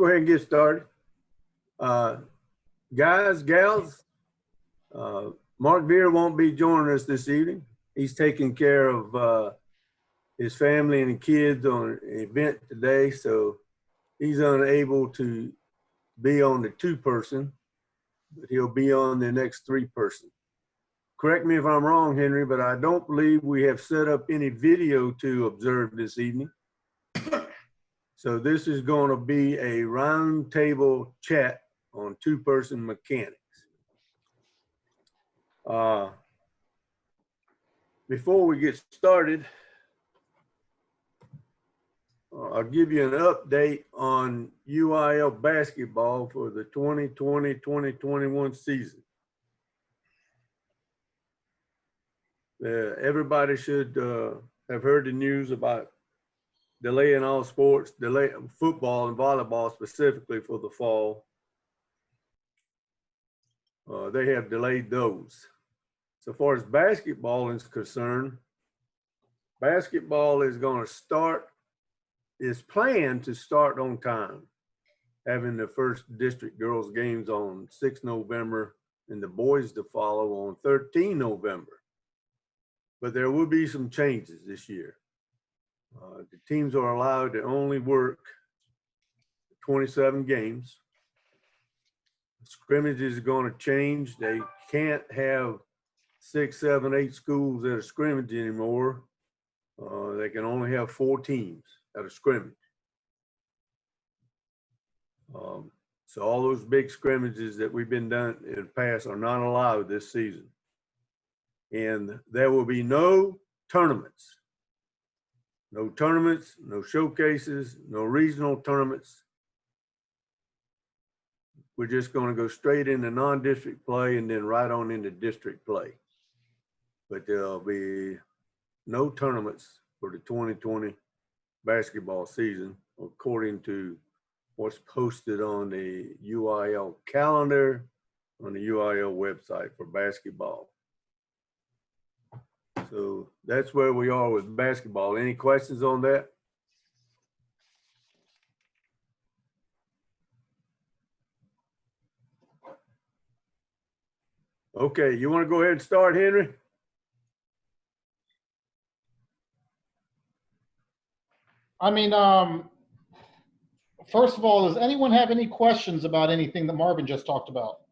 go ahead and get started. Guys, gals, Mark Veer won't be joining us this evening. He's taking care of his family and the kids on an event today, so he's unable to be on the two-person, but he'll be on the next three-person. Correct me if I'm wrong, Henry, but I don't believe we have set up any video to observe this evening. So this is going to be a round table chat on two-person mechanics. Before we get started, I'll give you an update on UIL basketball for the 2020-2021 season. Everybody should have heard the news about delaying all sports, football and volleyball specifically for the fall. They have delayed those. So far as basketball is concerned, basketball is going to start, is planned to start on time, having the first district girls games on 6 November and the boys to follow on 13 November. But there will be some changes this year. The teams are allowed to only work 27 games. Scrimmages are going to change. They can't have 6, 7, 8 schools at a scrimmage anymore. They can only have 4 teams at a scrimmage. So all those big scrimmages that we've been done in the past are not allowed this season. And there will be no tournaments. No tournaments, no showcases, no regional tournaments. We're just going to go straight into non-district play and then right on into district play. But there'll be no tournaments for the 2020 basketball season, according to what's posted on the UIL calendar on the UIL website for basketball. So that's where we are with basketball. Any questions on that? Okay, you want to go ahead and start, Henry? I mean, first of all, does anyone have any questions about anything that Marvin just talked about?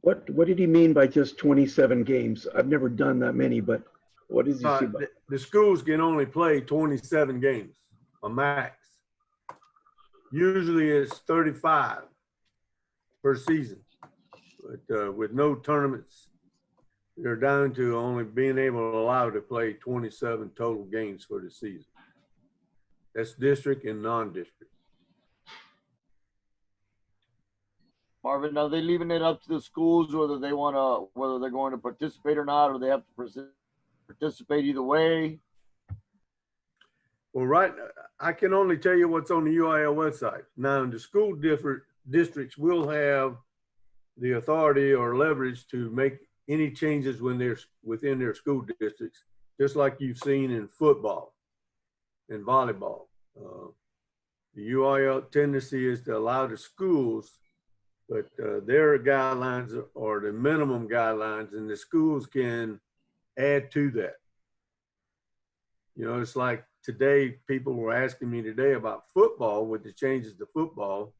What did he mean by just 27 games? I've never done that many, but what does he see about? The schools can only play 27 games, a max. Usually it's 35 per season, but with no tournaments, they're down to only being able to allow to play 27 total games for the season. That's district and non-district. Marvin, are they leaving it up to the schools whether they want to, whether they're going to participate or not, or they have to participate either way? Well, right, I can only tell you what's on the UIL website. Now, the school districts will have the authority or leverage to make any changes when they're within their school districts, just like you've seen in football and volleyball. The UIL tendency is to allow the schools, but their guidelines are the minimum guidelines, and the schools can add to that. You know, it's like today, people were asking me today about football with the changes to football.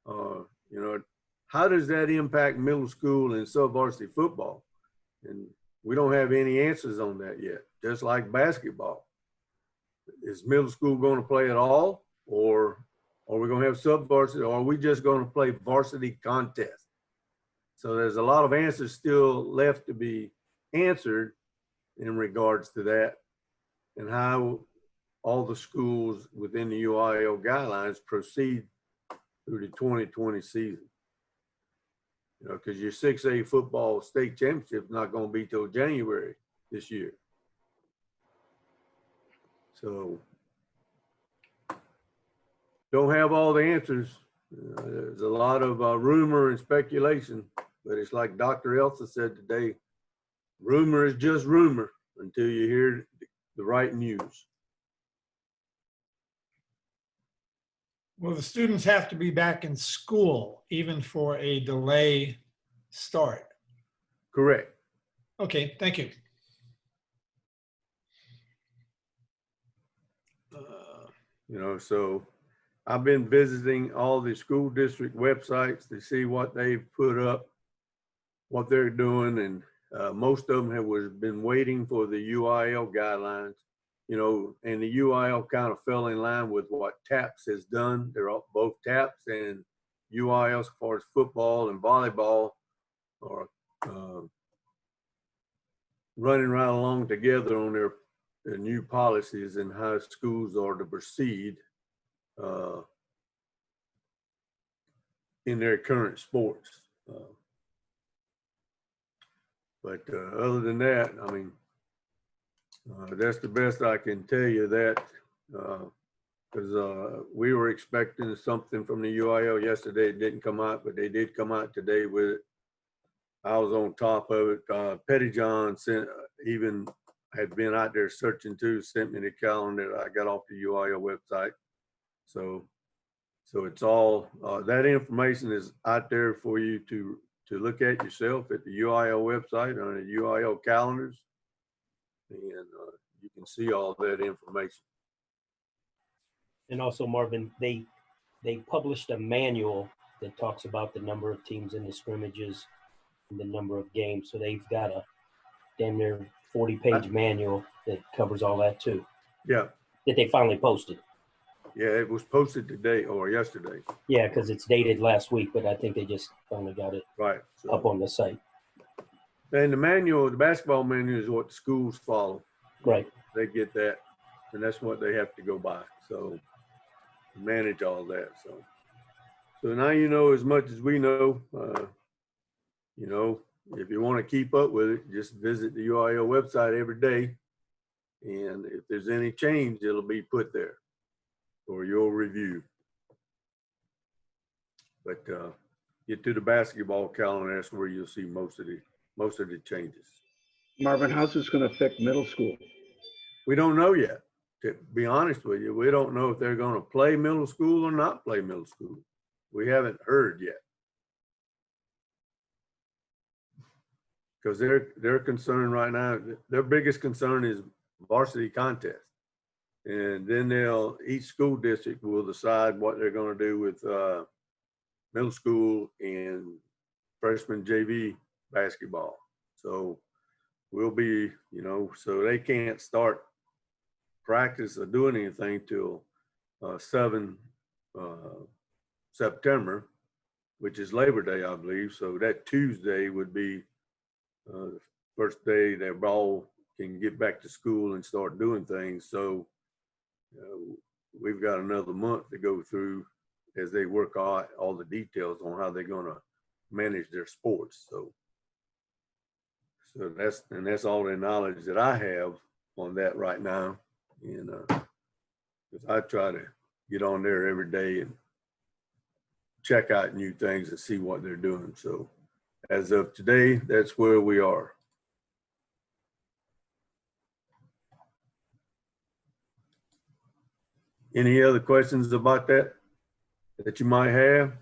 You know, how does that impact middle school and sub-varsity football? And we don't have any answers on that yet, just like basketball. Is middle school going to play at all, or are we going to have sub-varsity, or are we just going to play varsity contest? So there's a lot of answers still left to be answered in regards to that and how all the schools within the UIL guidelines proceed through the 2020 season. You know, because your 6A football state championship is not going to be till January this year. So don't have all the answers. There's a lot of rumor and speculation, but it's like Dr. Elsa said today, rumor is just rumor until you hear the right news. Well, the students have to be back in school even for a delay start. Correct. Okay, thank you. You know, so I've been visiting all the school district websites to see what they've put up, what they're doing, and most of them been waiting for the UIL guidelines. You know, and the UIL kind of fell in line with what TAPS has done. They're all, both TAPS and UIL, as far as football and volleyball, are running right along together on their new policies and how schools are to proceed in their current sports. But other than that, I mean, that's the best I can tell you that, because we were expecting something from the UIL yesterday. It didn't come out, but they did come out today with it. I was on top of it. Petty John even had been out there searching too, sent me the calendar that I got off the UIL website. So it's all, that information is out there for you to look at yourself at the UIL website, on the UIL calendars. And you can see all that information. And also, Marvin, they published a manual that talks about the number of teams in the scrimmages and the number of games. So they've got a damn near 40-page manual that covers all that too. Yeah. That they finally posted. Yeah, it was posted today or yesterday. Yeah, because it's dated last week, but I think they just finally got it right up on the site. And the manual, the basketball manual, is what the schools follow. Right. They get that, and that's what they have to go by. So manage all that. So now you know as much as we know. You know, if you want to keep up with it, just visit the UIL website every day, and if there's any change, it'll be put there for your review. But get to the basketball calendar, that's where you'll see most of the changes. Marvin, how's this going to affect middle school? We don't know yet. To be honest with you, we don't know if they're going to play middle school or not play middle school. We haven't heard yet. Because they're concerned right now, their biggest concern is varsity contest. And then each school district will decide what they're going to do with middle school and freshman JV basketball. So we'll be, you know, so they can't start practice or doing anything till 7 September, which is Labor Day, I believe. So that Tuesday would be the first day that all can get back to school and start doing things. So we've got another month to go through as they work out all the details on how they're going to manage their sports. So that's all the knowledge that I have on that right now. And because I try to get on there every day and check out new things and see what they're doing. So as of today, that's where we are. Any other questions about that you might have?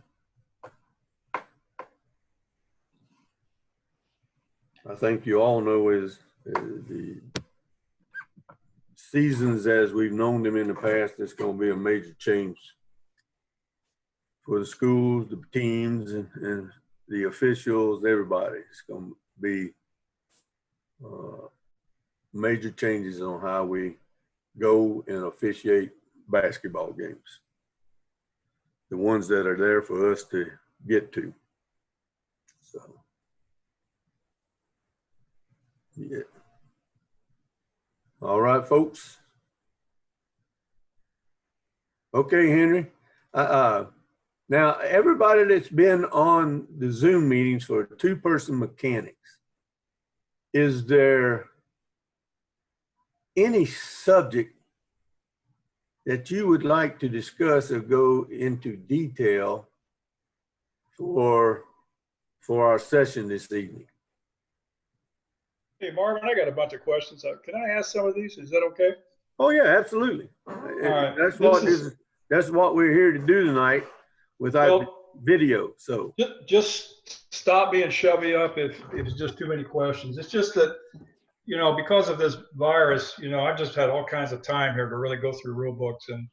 I think you all know is the seasons as we've known them in the past, it's going to be a major change for the schools, the teams, and the officials, everybody. It's going to be major changes on how we go and officiate basketball games. The ones that are there for us to get to. So, yeah. All right, folks. Okay, Henry. Now, everybody that's been on the Zoom meetings for two-person mechanics, is there any subject that you would like to discuss or go into detail for our session this evening? Hey, Marvin, I got a bunch of questions. Can I ask some of these? Is that okay? Oh yeah, absolutely. right. That's what this that's what we're here to do tonight without Well, video. So just stop me and shove me up if it's just too many questions. It's just that, because of this virus, I've just had all kinds of time here to really go through rule books. And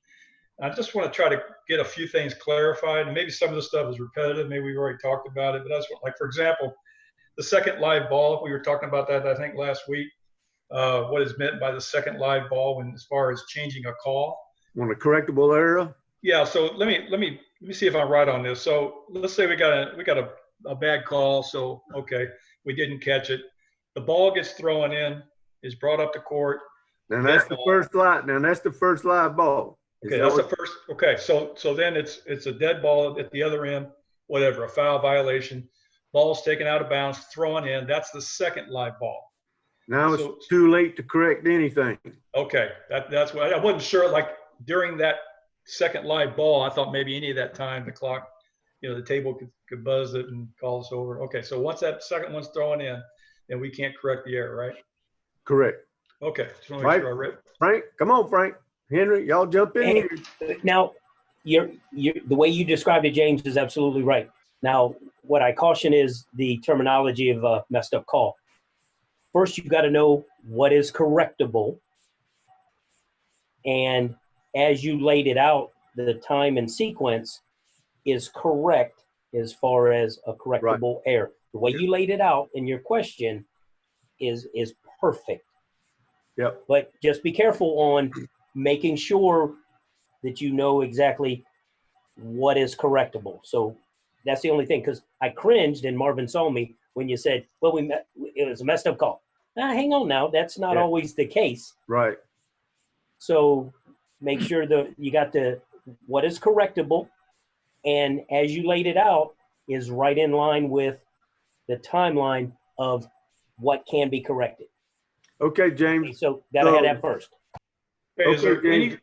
I just want to try to get a few things clarified. And maybe some of the stuff is repetitive. Maybe we've already talked about it. But that's like, for example, the second live ball, we were talking about that, I think, last week. What is meant by the second live ball when, as far as changing a call. on a correctable error. Yeah. So let me see if I'm right on this. So let's say we got a bad call. So, okay, we didn't catch it. The ball gets thrown in, is brought up to court. Now that's the first live. Now that's the first live ball. Okay, that's the first. Okay, so then it's a dead ball at the other end, whatever, a foul violation. Ball's taken out of bounds, thrown in. That's the second live ball. Now it's too late to correct anything. Okay, that's what I wasn't sure. Like during that second live ball, I thought maybe any of that time the clock, the table could buzz it and call us over. Okay, so once that second one's thrown in, then we can't correct the error, right? Correct. Okay, just want to make sure I read. Frank, come on, Frank. Henry, y'all jump in here. Now, the way you described it, James, is absolutely right. Now, what I caution is the terminology of a messed up call. First, you've got to know what is correctable. And as you laid it out, the time and sequence is correct as far as a correctable error. The way you laid it out in your question is perfect. Yep. But just be careful on making sure that you know exactly what is correctable. So that's the only thing, because I cringed and Marvin saw me when you said, well, it was a messed up call. Now, hang on now. That's not always the case. Right. So make sure that you got what is correctable, and as you laid it out is right in line with the timeline of what can be corrected. Okay, James. Okay, so gotta have that first. Okay,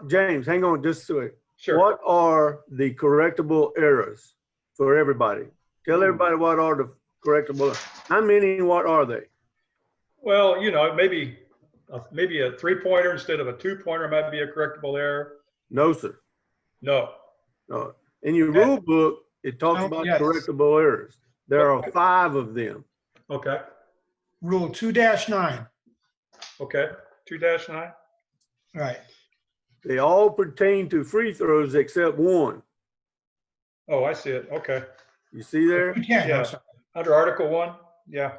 James, hang on just a second. Sure. What are the correctable errors for everybody? Tell everybody what are the correctable. How many and what are they? Well, maybe a 3-pointer instead of a 2-pointer might be a correctable error. No, sir. No. No. In your rule book, it talks about correctable errors. There are 5 of them. Okay. Rule 2-9. Okay. 2-9. Right. They all pertain to free throws except one. Oh, I see it. Okay. You see there? Yeah. Under Article 1. Yeah.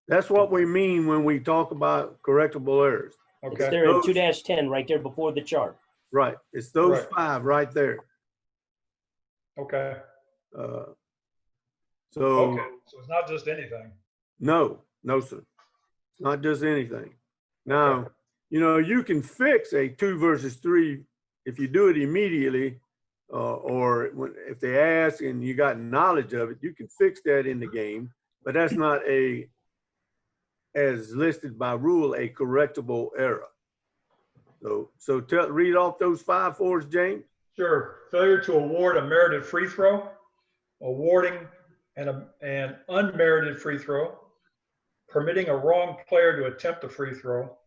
That's what we mean when we talk about correctable errors. It's Okay. there in 2-10 right there before the chart. Right. It's those Right. 5 right there. Okay. So Okay. So it's not just anything. no, sir. It's not just anything. Now, you can fix a 2 versus 3 if you do it immediately, or if they ask and you got knowledge of it, you can fix that in the game. But that's not as listed by rule, a correctable error. So read off those 5 for us, James. Sure. Failure to award a merited free throw, awarding an unmerited free throw, permitting a wrong player to attempt a free throw,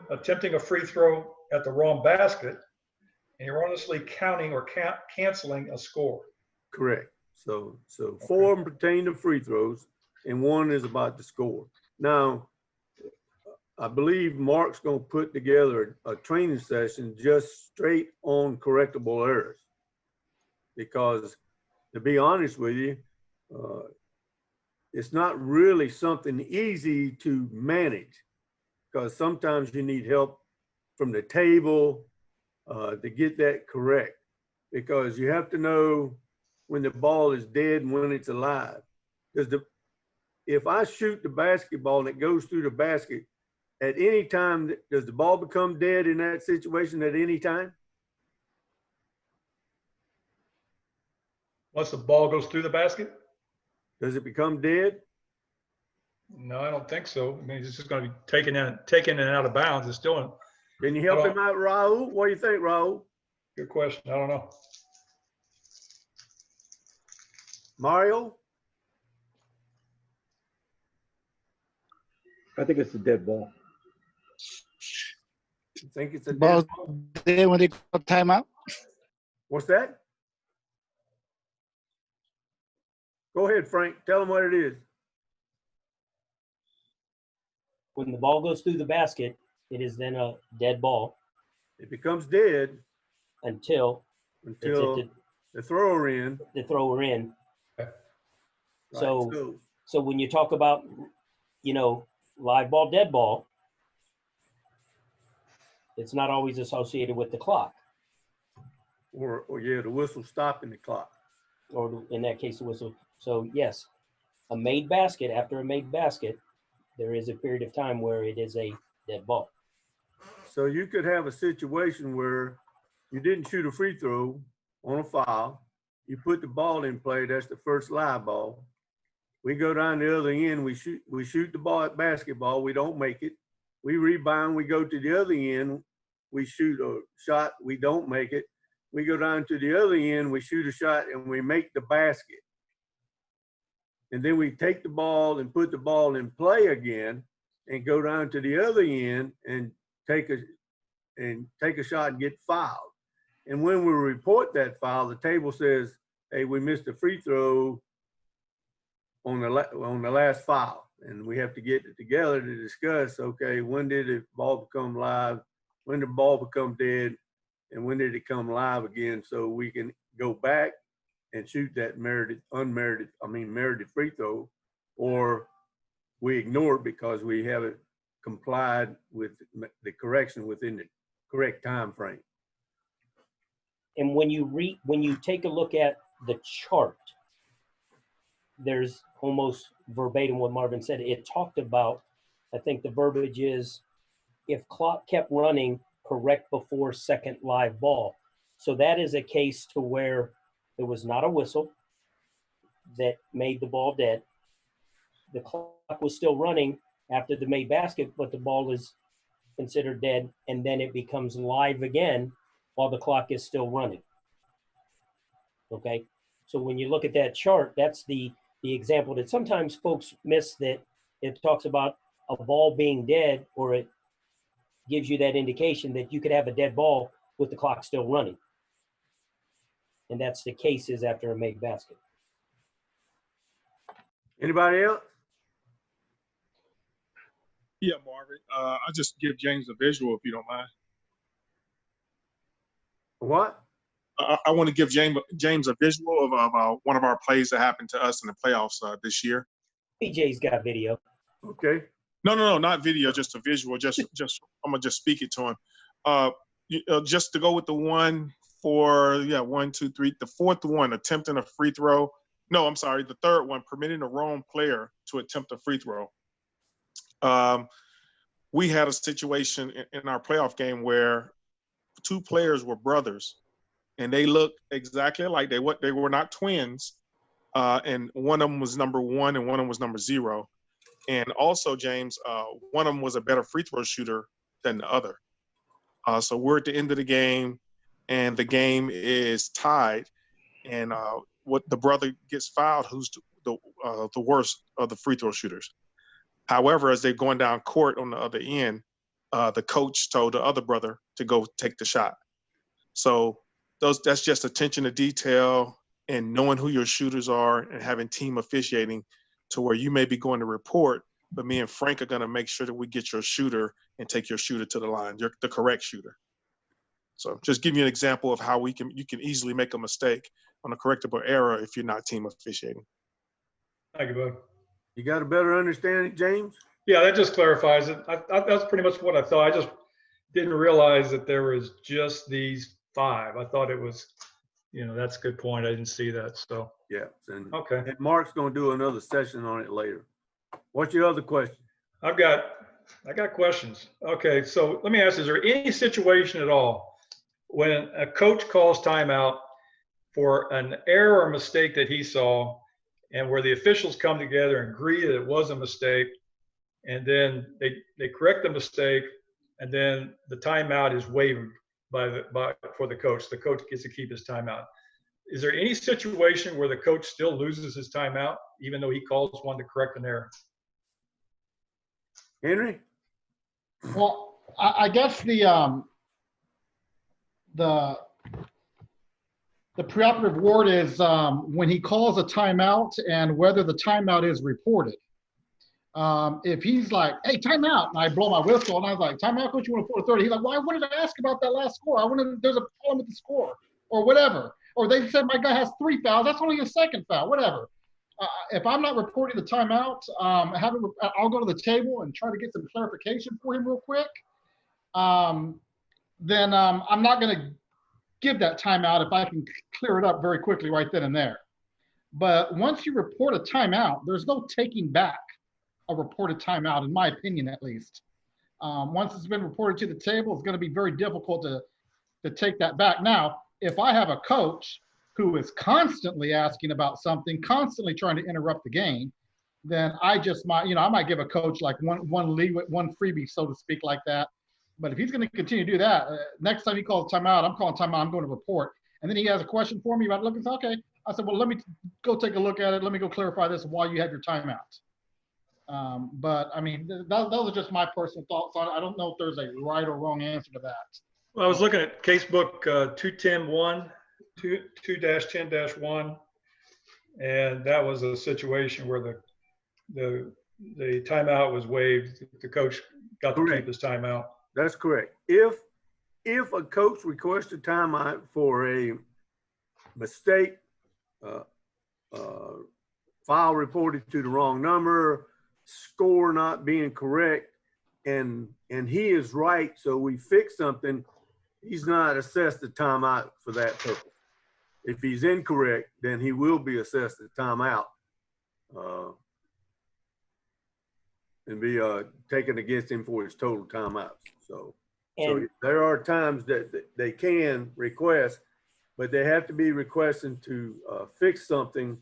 attempting a free throw at the wrong basket, and erroneously counting or canceling a score. Correct. So 4 of them pertain to free throws, and 1 is about the score. Now, I believe Mark's going to put together a training session just straight on correctable errors, because to be honest with you, it's not really something easy to manage, because sometimes you need help from the table to get that correct, because you have to know when the ball is dead and when it's alive. Because if I shoot the basketball and it goes through the basket, at any time, does the ball become dead in that situation at any time? Once the ball goes through the basket? Does it become dead? No, I don't think so. I mean, it's just going to be taken in and out of bounds. It's still Can you help him out, Raul? What do you think, Raul? good question. I don't know. Mario? I think it's a dead ball. You think it's a dead Ball ball? there when they call timeout? What's that? Go ahead, Frank. Tell them what it is. When the ball goes through the basket, it is then a dead ball It becomes dead until until the thrower in. the thrower in. Right. So when you talk about, live ball, dead ball, it's not always associated with the clock, or yeah, the whistle stopping the clock. or in that case, the whistle. So yes, after a made basket, there is a period of time where it is a dead ball. So you could have a situation where you didn't shoot a free throw on a foul. You put the ball in play. That's the first live ball. We go down the other end. We shoot the ball at basketball. We don't make it. We rebound. We go to the other end. We shoot a shot. We don't make it. We go down to the other end. We shoot a shot and we make the basket. And then we take the ball and put the ball in play again and go down to the other end and take a shot and get fouled. And when we report that foul, the table says, hey, we missed a free throw on the last foul. And we have to get it together to discuss, okay, when did the ball become live? When did the ball become dead? And when did it come live again? So we can go back and shoot that merited free throw, or we ignore it because we haven't complied with the correction within the correct time frame. And when you take a look at the chart, there's almost verbatim what Marvin said. It talked about, I think the verbiage is, if clock kept running, correct before second live ball. So that is a case to where there was not a whistle that made the ball dead. The clock was still running after the made basket, but the ball is considered dead, and then it becomes live again while the clock is still running. Okay, so when you look at that chart, that's the example that sometimes folks miss, that it talks about a ball being dead, or it gives you that indication that you could have a dead ball with the clock still running. And that's the case is after a made basket. Anybody else? Yeah, Marvin. I'll just give James a visual if you don't mind. What? I want to give James a visual of one of our plays that happened to us in the playoffs this year. PJ's got video. Okay. No, not video, just a visual. Just I'm gonna just speak it to him. Just to go with the one for 1, 2, 3. The fourth one, attempting a free throw. No, I'm sorry. The third one, permitting the wrong player to attempt a free throw. We had a situation in our playoff game where two players were brothers, and they looked exactly like they were not twins. And one of them was number 1 and one of them was number 0. And also, James, one of them was a better free throw shooter than the other. So we're at the end of the game, and the game is tied. And what the brother gets fouled, who's the worst of the free throw shooters. However, as they're going down court on the other end, the coach told the other brother to go take the shot. So that's just attention to detail and knowing who your shooters are and having team officiating to where you may be going to report, but me and Frank are going to make sure that we get your shooter and take your shooter to the line, the correct shooter. So just give you an example of how you can easily make a mistake on a correctable error if you're not team officiating. Thank you, bud. You got a better understanding, James? Yeah, that just clarifies it. That's pretty much what I thought. I just didn't realize that there was just these 5. I thought it was, that's a good point. I didn't see that. So Yeah. And, okay. And Mark's going to do another session on it later. What's your other question? I got questions. Okay, so let me ask: is there any situation at all when a coach calls timeout for an error or mistake that he saw, and where the officials come together and agree that it was a mistake, and then they correct the mistake, and then the timeout is waived for the coach? The coach gets to keep his timeout. Is there any situation where the coach still loses his timeout, even though he calls one to correct an error? Henry? Well, I guess the The preoperative word is when he calls a timeout and whether the timeout is reported. If he's like, hey, timeout, and I blow my whistle, and I was like, timeout, coach, you want to 4:30? He's like, well, I wanted to ask about that last score. There's a problem with the score, or whatever. Or they said my guy has 3 fouls. That's only his second foul, whatever. If I'm not reporting the timeout, I'll go to the table and try to get some clarification for him real quick. Then I'm not going to give that timeout if I can clear it up very quickly right then and there. But once you report a timeout, there's no taking back a reported timeout, in my opinion, at least. Once it's been reported to the table, it's going to be very difficult to take that back. Now, if I have a coach who is constantly asking about something, constantly trying to interrupt the game, then I might give a coach like one freebie, so to speak, like that. But if he's going to continue to do that, next time he calls timeout, I'm calling timeout, I'm going to report. And then he has a question for me about looking, okay. I said, well, let me go take a look at it. Let me go clarify this while you have your timeout. But I mean, those are just my personal thoughts on it. I don't know if there's a right or wrong answer to that. Well, I was looking at casebook 210-1, 2-10-1, and that was a situation where the timeout was waived. The coach got to keep his timeout. That's correct. If a coach requests a timeout for a mistake, file reported to the wrong number, score not being correct, and he is right, so we fix something, he's not assessed the timeout for that purpose. If he's incorrect, then he will be assessed the timeout and be taken against him for his total timeouts. So there are times that they can request, but they have to be requesting to fix something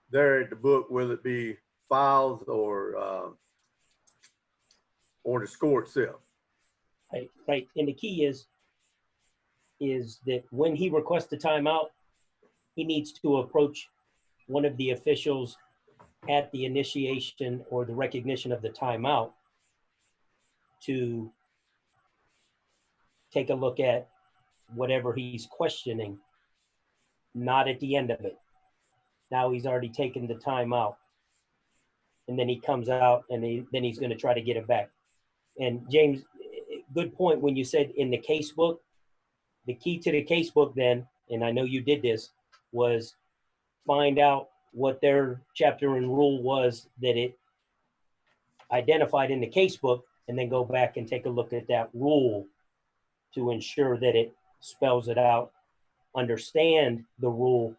there at the book, whether it be files or the score itself. Right. And the key is that when he requests the timeout, he needs to approach one of the officials at the initiation or the recognition of the timeout to take a look at whatever he's questioning, not at the end of it. Now he's already taken the timeout. And then he comes out and then he's going to try to get it back. And James, good point when you said in the case book, the key to the case book then, and I know you did this, was find out what their chapter and rule was that it identified in the case book, and then go back and take a look at that rule to ensure that it spells it out, understand the rule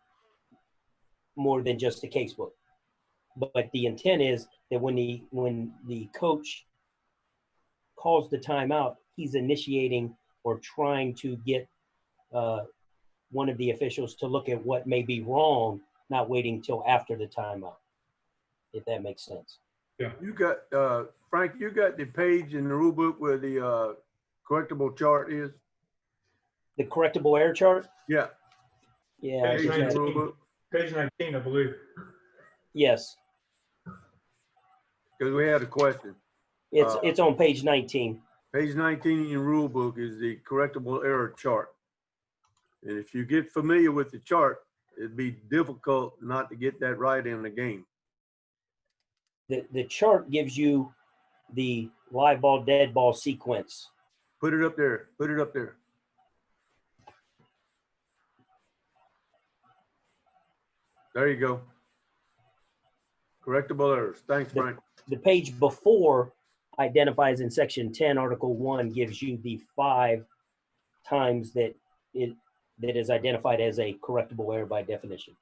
more than just the case book. But the intent is that when the coach calls the timeout, he's initiating or trying to get one of the officials to look at what may be wrong, not waiting till after the timeout, if that makes sense. Yeah. You got, Frank, you got the page in the rule book where the correctable chart is? The correctable error chart? Yeah. Yeah. Page 19, rule book. page 19, I believe. Yes. Because we had a question. It's on page 19. Page 19 in your rule book is the correctable error chart. And if you get familiar with the chart, it'd be difficult not to get that right in the game. The chart gives you the live ball, dead ball sequence. Put it up there. Put it up there. There you go. Correctable errors. Thanks, Frank. The page before identifies in section 10, article 1, gives you the 5 times that that is identified as a correctable error by definition.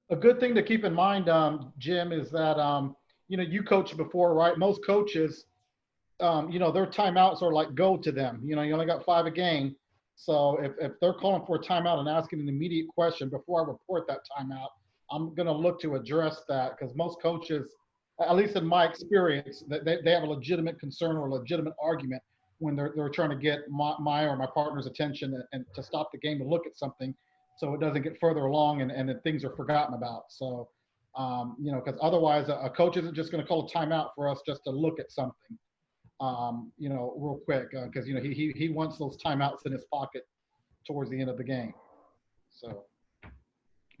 A good thing to keep in mind, Jim, is that, you coached before, right? Most coaches, their timeouts are like go to them. You only got 5 a game. So if they're calling for a timeout and asking an immediate question before I report that timeout, I'm going to look to address that, because most coaches, at least in my experience, they have a legitimate concern or a legitimate argument when they're trying to get my or my partner's attention and to stop the game to look at something so it doesn't get further along and then things are forgotten about. So, because otherwise a coach isn't just going to call a timeout for us just to look at something, real quick, because, he wants those timeouts in his pocket towards the end of the game. So,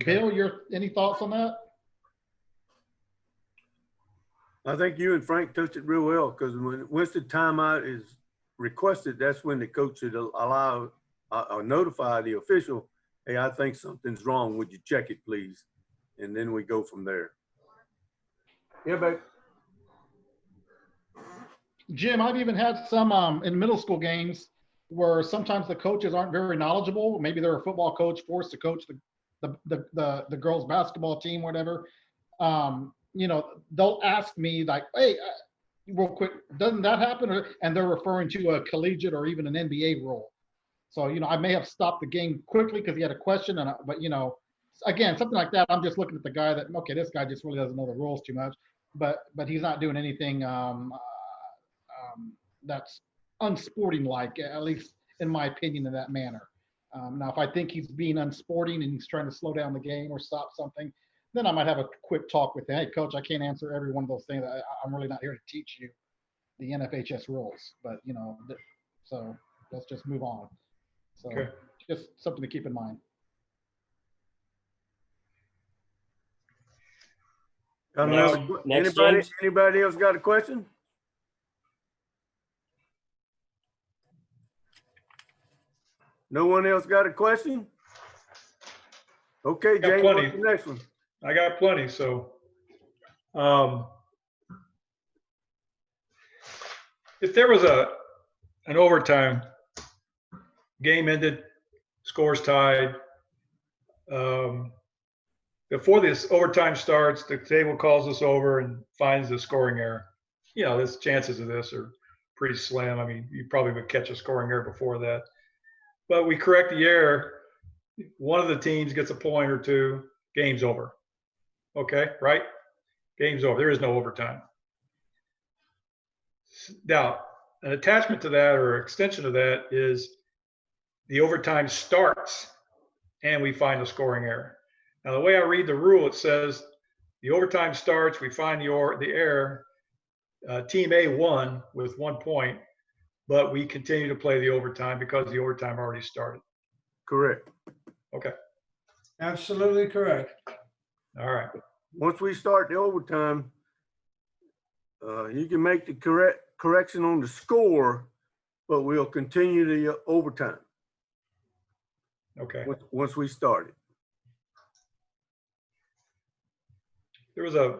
Bill, any thoughts on that? I think you and Frank touched it real well, because once the timeout is requested, that's when the coach should allow or notify the official, hey, I think something's wrong. Would you check it, please? And then we go from there. Yeah, babe. Jim, I've even had some in middle school games where sometimes the coaches aren't very knowledgeable. Maybe they're a football coach forced to coach the girls basketball team, whatever. You know, they'll ask me like, hey, real quick, doesn't that happen? And they're referring to a collegiate or even an NBA rule. So, you know, I may have stopped the game quickly because he had a question, but you know, again, something like that, I'm just looking at the guy that, okay, this guy just really doesn't know the rules too much, but he's not doing anything that's unsporting like, at least in my opinion, in that manner. Now, if I think he's being unsporting and he's trying to slow down the game or stop something, then I might have a quick talk with him. Hey, coach, I can't answer every one of those things. I'm really not here to teach you the NFHS rules, but you know, so let's just move on. So Okay. just something to keep in mind. Next, James. Anybody else got a question? No one else got a question? Okay, Got James, plenty. what's the next one? I got plenty. So, if there was an overtime, game ended, scores tied, before this overtime starts, the table calls us over and finds the scoring error. You know, the chances of this are pretty slim. I mean, you probably would catch a scoring error before that. But we correct the error. One of the teams gets a point or two. Game's over. Okay, right? Game's over. There is no overtime. Now, an attachment to that or extension of that is the overtime starts and we find a scoring error. Now, the way I read the rule, it says the overtime starts, we find the error. Team A won with 1 point, but we continue to play the overtime because the overtime already started. Correct. Okay. Absolutely correct. All right. Once we start the overtime, you can make the correction on the score, but we'll continue the overtime. Okay. Once we start it. There was a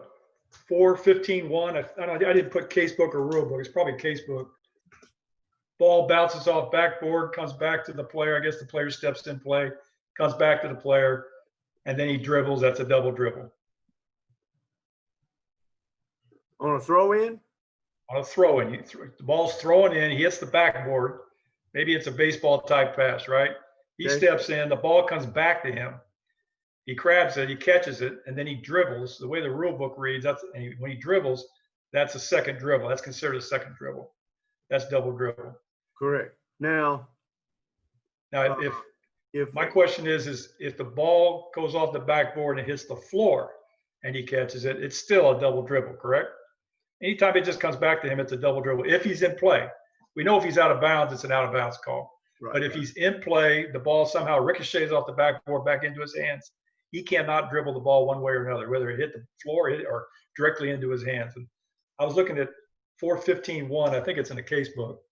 4-15-1. I didn't put casebook or rule book. It's probably casebook. Ball bounces off backboard, comes back to the player. I guess the player steps in play, comes back to the player, and then he dribbles. That's a double dribble. On a throw in? On a throw in. The ball's thrown in. He hits the backboard. Maybe it's a baseball type pass, right? He steps in. The ball comes back to him. He grabs it. He catches it, and then he dribbles. The way the rule book reads, when he dribbles, that's a second dribble. That's considered a second dribble. That's double dribble. Correct. Now, if my question is if the ball goes off the backboard and hits the floor and he catches it, it's still a double dribble, correct? Anytime it just comes back to him, it's a double dribble. If he's in play, we know if he's out of bounds, it's an out of bounds call. Right, but if he's in play, the ball somehow ricochets off the backboard back into his hands. He cannot dribble the ball one way or another, whether it hit the floor or directly into his hands. And I was looking at 4-15-1. I think it's in the case book.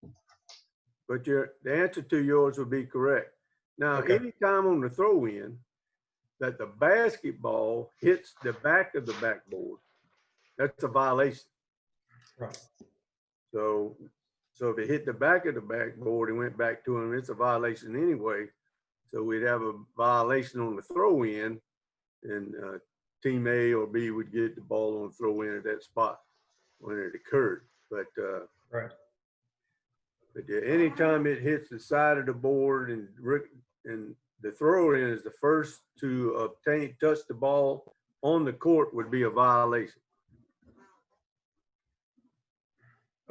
But the answer to yours would be correct. Now, anytime on the throw-in that the basketball hits the back of the backboard, that's a violation. Right. So if it hit the back of the backboard and went back to him, it's a violation anyway. So we'd have a violation on the throw-in, and team A or B would get the ball on the throw-in at that spot when it occurred. But right. But yeah, anytime it hits the side of the board and the thrower in is the first to touch the ball on the court would be a violation.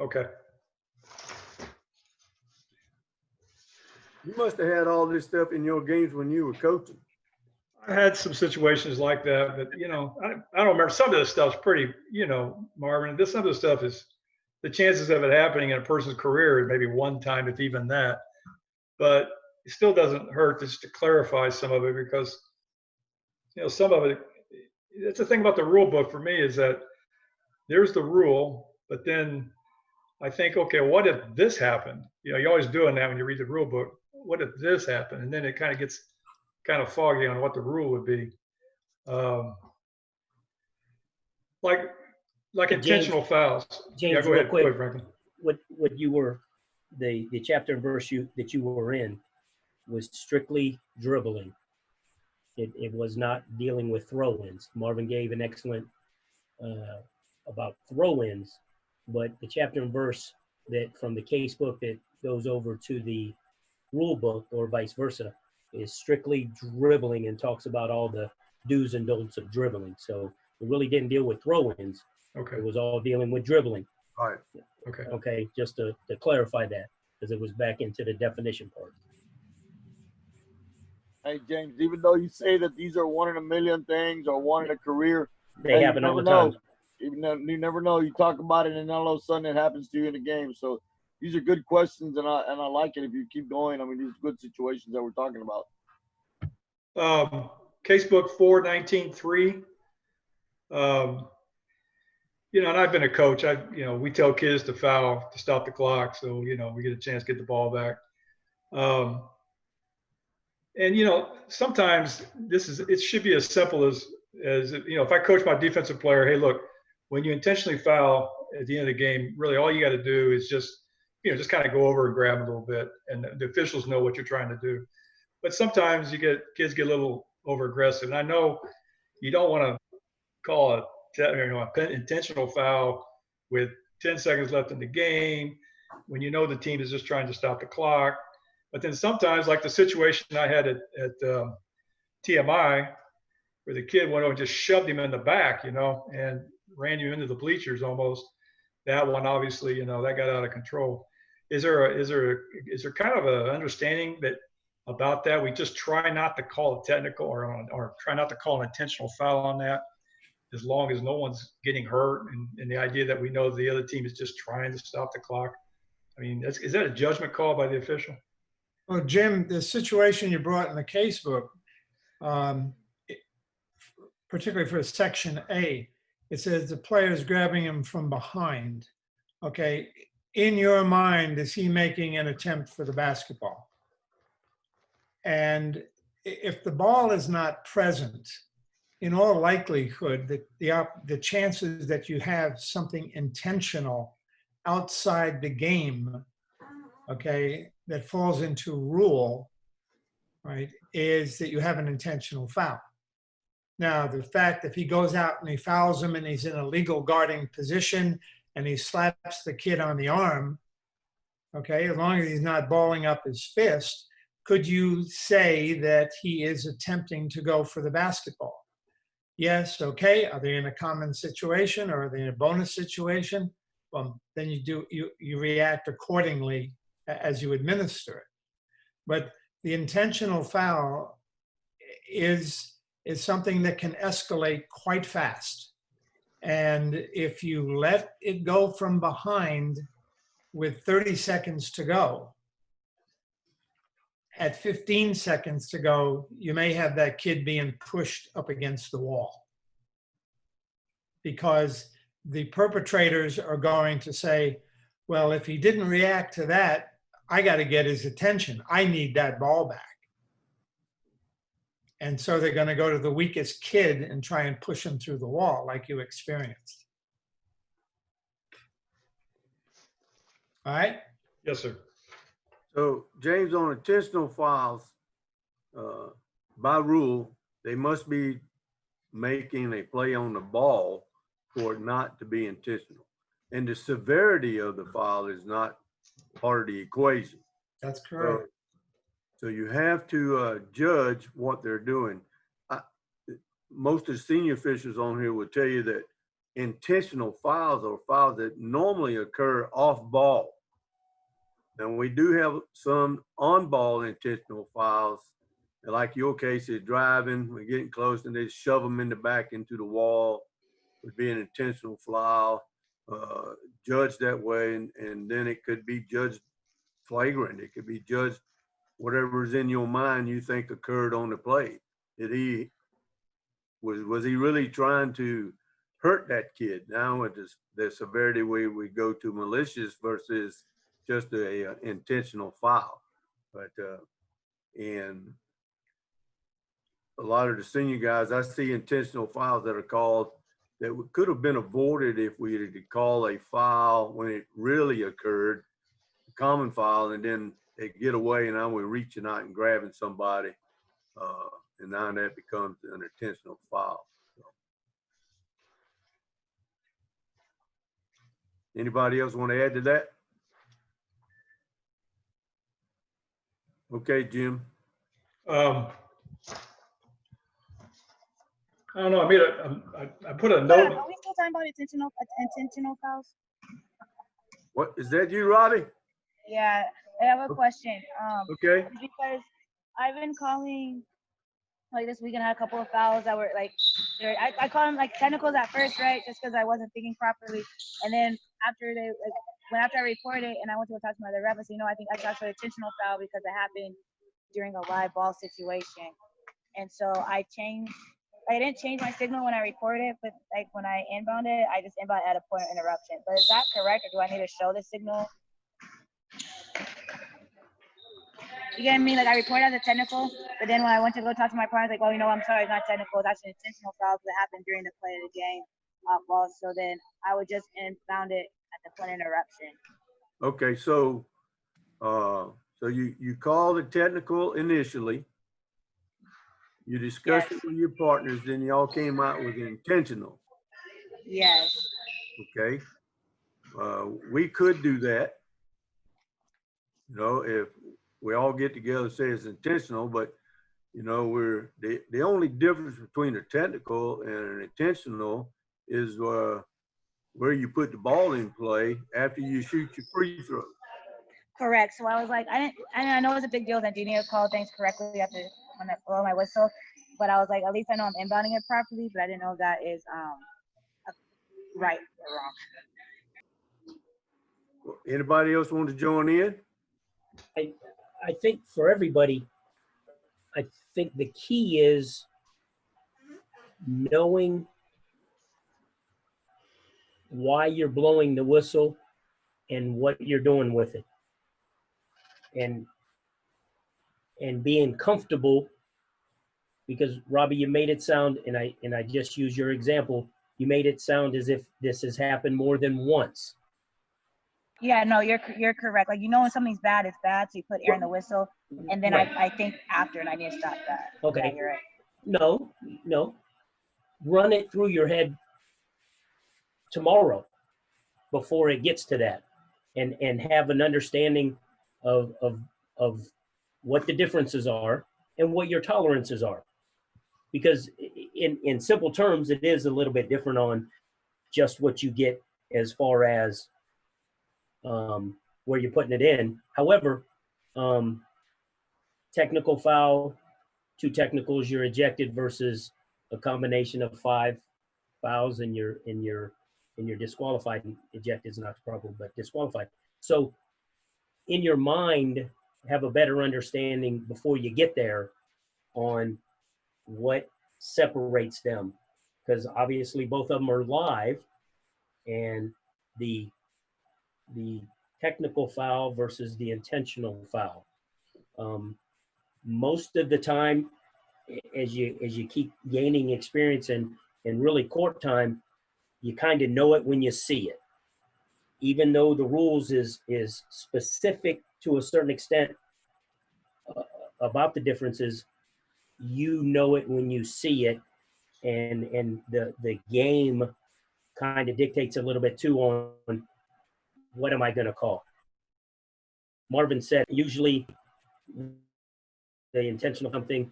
Okay. You must have had all this stuff in your games when you were coaching. I had some situations like that, but you know, I don't remember. Some of this stuff's pretty, you know, Marvin. Some of this stuff is the chances of it happening in a person's career is maybe one time, if even that. But it still doesn't hurt just to clarify some of it, because some of it. It's the thing about the rule book for me, is that there's the rule, but then I think, okay, what if this happened? You're always doing that when you read the rule book. What if this happened? And then it kind of gets kind of foggy on what the rule would be. Like intentional fouls. James, Yeah, go real ahead. quick, Go ahead, Franklin. What you were, the chapter and verse that you were in was strictly dribbling. It was not dealing with throw-ins. Marvin gave an excellent about throw-ins, but the chapter and verse that from the case book that goes over to the rule book or vice versa is strictly dribbling and talks about all the do's and don'ts of dribbling. So it really didn't deal with throw-ins. Okay. It was all dealing with dribbling. All right. Okay. Okay, just to clarify that, because it was back into the definition part. Hey, James, even though you say that these are one in a million things or one in a career, They happen all the time. Even though you never know, you talk about it and all of a sudden it happens to you in the game. So these are good questions, and I like it if you keep going. I mean, these are good situations that we're talking about. Casebook 419.3. And I've been a coach. We tell kids to foul to stop the clock, so we get a chance to get the ball back. And sometimes it should be as simple as if I coach my defensive player, hey, look, when you intentionally foul at the end of the game, really all you got to do is just kind of go over and grab a little bit, and the officials know what you're trying to do. But sometimes kids get a little over aggressive, and I know you don't want to call an intentional foul with 10 seconds left in the game when the team is just trying to stop the clock. But then sometimes, like the situation I had at TMI, where the kid went over and just shoved him in the back, and ran you into the bleachers almost. That one, obviously, that got out of control. Is there kind of an understanding about that? We just try not to call it technical or try not to call an intentional foul on that, as long as no one's getting hurt, and the idea that we know the other team is just trying to stop the clock. I mean, is that a judgment call by the official? Well, Jim, the situation you brought in the casebook, particularly for section A, it says the player is grabbing him from behind. Okay, in your mind, is he making an attempt for the basketball? And if the ball is not present, in all likelihood, the chances that you have something intentional outside the game, okay, that falls into rule, right, is that you have an intentional foul. Now, the fact if he goes out and he fouls him and he's in a legal guarding position and he slaps the kid on the arm, okay, as long as he's not balling up his fist, could you say that he is attempting to go for the basketball? Yes, okay. Are they in a common situation or are they in a bonus situation? Well, then you react accordingly as you administer it. But the intentional foul is something that can escalate quite fast. And if you let it go from behind with 30 seconds to go, at 15 seconds to go, you may have that kid being pushed up against the wall. Because the perpetrators are going to say, well, if he didn't react to that, I got to get his attention. I need that ball back. And so they're going to go to the weakest kid and try and push him through the wall like you experienced. All right? Yes, sir. So, James, on intentional fouls, by rule, they must be making a play on the ball for it not to be intentional. And the severity of the foul is not part of the equation. That's correct. So you have to judge what they're doing. Most of the senior officials on here will tell you that intentional fouls are fouls that normally occur off ball. And we do have some on-ball intentional fouls, like your case is driving, we're getting close, and they shove them in the back into the wall. Would be an intentional foul, judged that way, and then it could be judged flagrant. It could be judged whatever's in your mind you think occurred on the play. Did he was he really trying to hurt that kid? Now with the severity we go to malicious versus just a intentional foul. But and a lot of the senior guys, I see intentional fouls that are called that could have been avoided if we had called a foul when it really occurred, a common foul, and then they get away and now we're reaching out and grabbing somebody. And now that becomes an intentional foul. So. Anybody else want to add to that? Okay, Jim. I don't know. I mean, I put a note. Are we still talking about intentional fouls? What is that, you, Robbie? Yeah, I have a question. Okay. Because I've been calling like this weekend. I had a couple of fouls that were like, I call them like technicals at first, right? Just because I wasn't thinking properly, and then after after I reported it and I went to go talk to my other rep, I said, I think I got an intentional foul because it happened during a live ball situation, and so I didn't change my signal when I recorded it, but like when I inbound it, I just inbound at a point of interruption. But is that correct, or do I need to show the signal? You get what I mean? Like I reported as a technical, but then when I went to go talk to my partner, like, I'm sorry, it's not technical. It's actually an intentional foul that happened during the play of the game off ball. So then I would just inbound it at the point of interruption. Okay, so you called it technical initially. You discussed it with your partners, then y'all came out with intentional. Yes. Okay. We could do that. If we all get together and say it's intentional, but we're the only difference between a technical and an intentional is where you put the ball in play after you shoot your free throw. Correct. So I was like, I know it's a big deal that Dina called things correctly after when I blow my whistle, but I was like, at least I know I'm inbounding it properly, but I didn't know if that is right or wrong. Anybody else want to join in? I think for everybody, I think the key is knowing why you're blowing the whistle and what you're doing with it. And being comfortable, because Robbie, you made it sound, and I just use your example, you made it sound as if this has happened more than once. Yeah, no, you're correct. Like, when something's bad, it's bad. So you put air in the whistle, and then right. I think after, and I need to stop that. Okay. Yeah, you're right. No. Run it through your head tomorrow before it gets to that, and have an understanding of what the differences are and what your tolerances are. Because in simple terms, it is a little bit different on just what you get as far as where you're putting it in. However, technical foul, 2 technicals, you're ejected versus a combination of 5 fouls and you're disqualified. Ejected is not the problem, but disqualified. So in your mind, have a better understanding before you get there on what separates them, because obviously both of them are live, and the technical foul versus the intentional foul. Most of the time, as you keep gaining experience and really court time, you kind of know it when you see it. Even though the rules is specific to a certain extent about the differences, you know it when you see it, and the game kind of dictates a little bit too on what am I going to call. Marvin said usually the intentional something.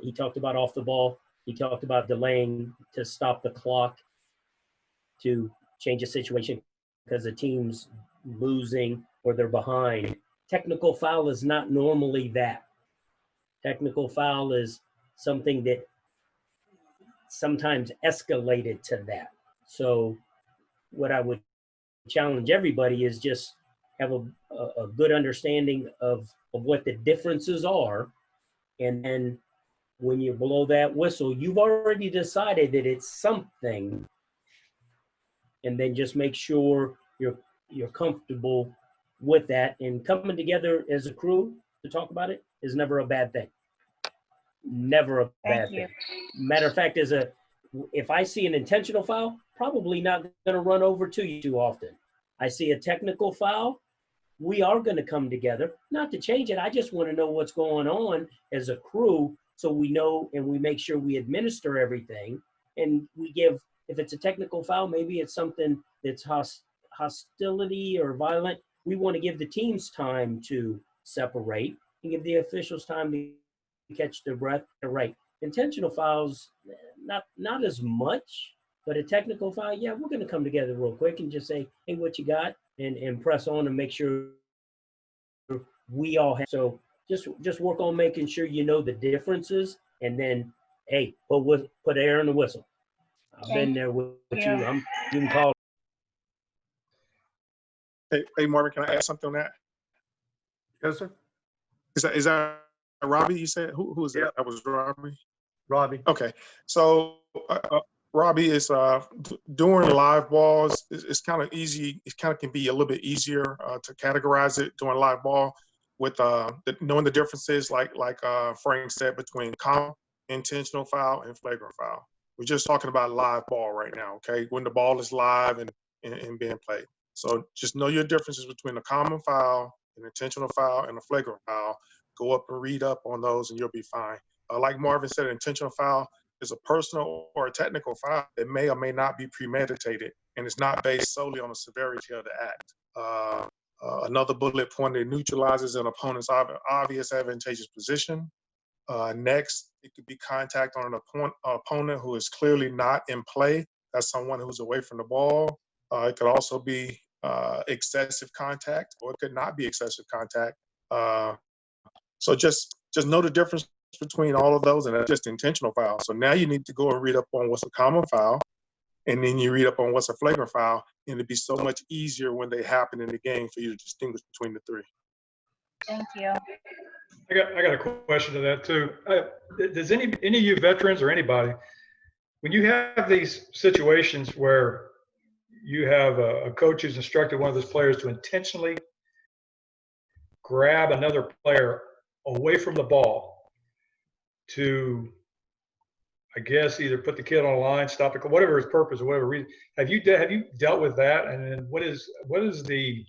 He talked about off the ball. He talked about delaying to stop the clock to change a situation because the team's losing or they're behind. Technical foul is not normally that. Technical foul is something that sometimes escalated to that. So what I would challenge everybody is just have a good understanding of what the differences are. And then when you blow that whistle, you've already decided that it's something. And then just make sure you're comfortable with that. And coming together as a crew to talk about it is never a bad thing. Never a bad thing. Matter of fact, if I see an intentional foul, probably not going to run over to you too often. I see a technical foul, we are going to come together, not to change it. I just want to know what's going on as a crew so we know and we make sure we administer everything. And we give, if it's a technical foul, maybe it's something that's hostility or violent. We want to give the teams time to separate and give the officials time to catch their breath. Right. Intentional fouls, not as much, but a technical foul, yeah, we're going to come together real quick and just say, hey, what you got? And press on and make sure we all have. So just work on making sure you know the differences, and then, hey, put air in the whistle. I've been there with you. You can call. Hey, Marvin, can I add something on that? Yes, sir. Is that Robbie? You said who was Yeah. that? That was Robbie. Robbie. Okay, so Robbie is doing live balls. It's kind of easy. It kind of can be a little bit easier to categorize it doing live ball with knowing the differences, like Frank said, between common, intentional foul, and flagrant foul. We're just talking about live ball right now, okay? When the ball is live and being played. So just know your differences between a common foul, an intentional foul, and a flagrant foul. Go up and read up on those, and you'll be fine. Like Marvin said, an intentional foul is a personal or a technical foul that may or may not be premeditated, and it's not based solely on the severity of the act. Another bullet point, it neutralizes an opponent's obvious advantageous position. Next, it could be contact on an opponent who is clearly not in play. That's someone who's away from the ball. It could also be excessive contact, or it could not be excessive contact. So just know the difference between all of those, and that's just intentional foul. So now you need to go and read up on what's a common foul, and then you read up on what's a flagrant foul, and it'd be so much easier when they happen in the game for you to distinguish between the three. Thank you. I got a question to that too. Does any of you veterans or anybody, when you have these situations where you have a coach who's instructed one of those players to intentionally grab another player away from the ball to, I guess, either put the kid on a line, stop it, whatever his purpose or whatever reason, have you dealt with that? And then what is the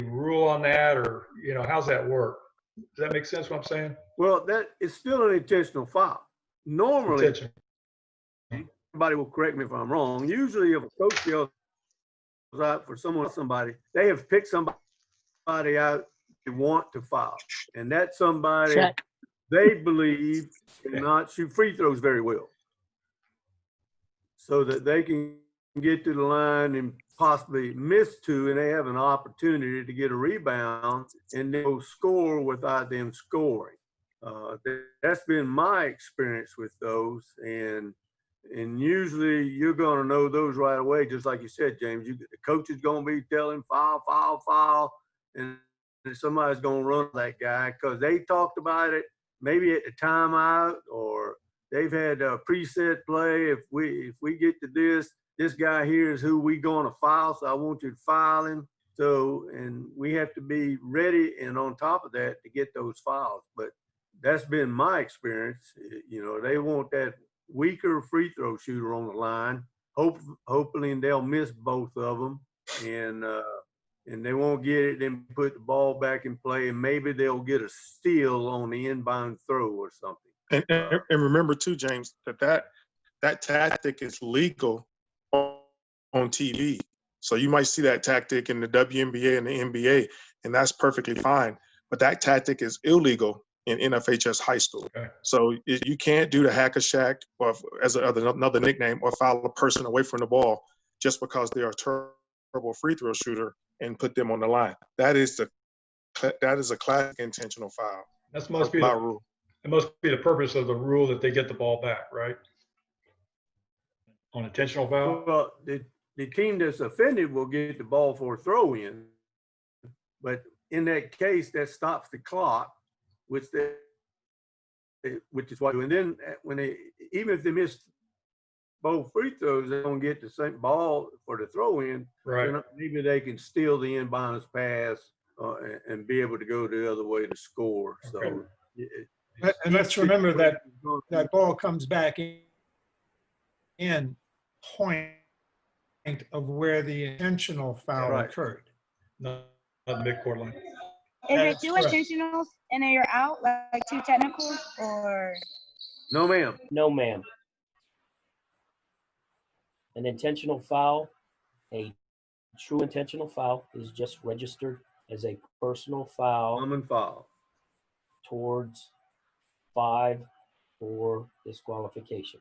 rule on that, or how's that work? Does that make sense what I'm saying? Well, that is still an intentional foul. Normally, somebody will correct me if I'm wrong. Usually, if a coach yells out for somebody, they have picked somebody out they want to foul, and that somebody they believe cannot shoot free throws very well, so that they can get to the line and possibly miss two, and they have an opportunity to get a rebound and they'll score without them scoring. That's been my experience with those, and usually you're going to know those right away, just like you said, James. The coach is going to be telling foul, foul, foul, and somebody's going to run that guy because they talked about it maybe at the timeout, or they've had a preset play. If we get to this guy here is who we going to foul, so I want you to foul him. So, and we have to be ready and on top of that to get those fouls. But that's been my experience. They want that weaker free throw shooter on the line. Hopefully they'll miss both of them, and they won't get it, then put the ball back in play, and maybe they'll get a steal on the inbound throw or something. And remember too, James, that tactic is legal on TV. So you might see that tactic in the WNBA and the NBA, and that's perfectly fine. But that tactic is illegal in NFHS high school. Okay. So you can't do the hack a shack, or as another nickname, or foul a person away from the ball just because they're a terrible free throw shooter and put them on the line. That is a classic intentional foul. That must be the purpose of the rule, that they get the ball back, right? On intentional foul? Well, the team that's offended will get the ball for a throw in. But in that case, that stops the clock, which is what. And then when even if they miss both free throws, they're gonna get the same ball for the throw in. Right. Maybe they can steal the inbounds pass and be able to go the other way to score. So. And let's remember that that ball comes back in point of where the intentional foul occurred. Not the midcourt line. Is it That's two correct. intentionals and then you're out, like two technicals, or? No, ma'am. No, ma'am. An intentional foul, a true intentional foul, is just registered as a personal foul Common foul. towards 5 for disqualification.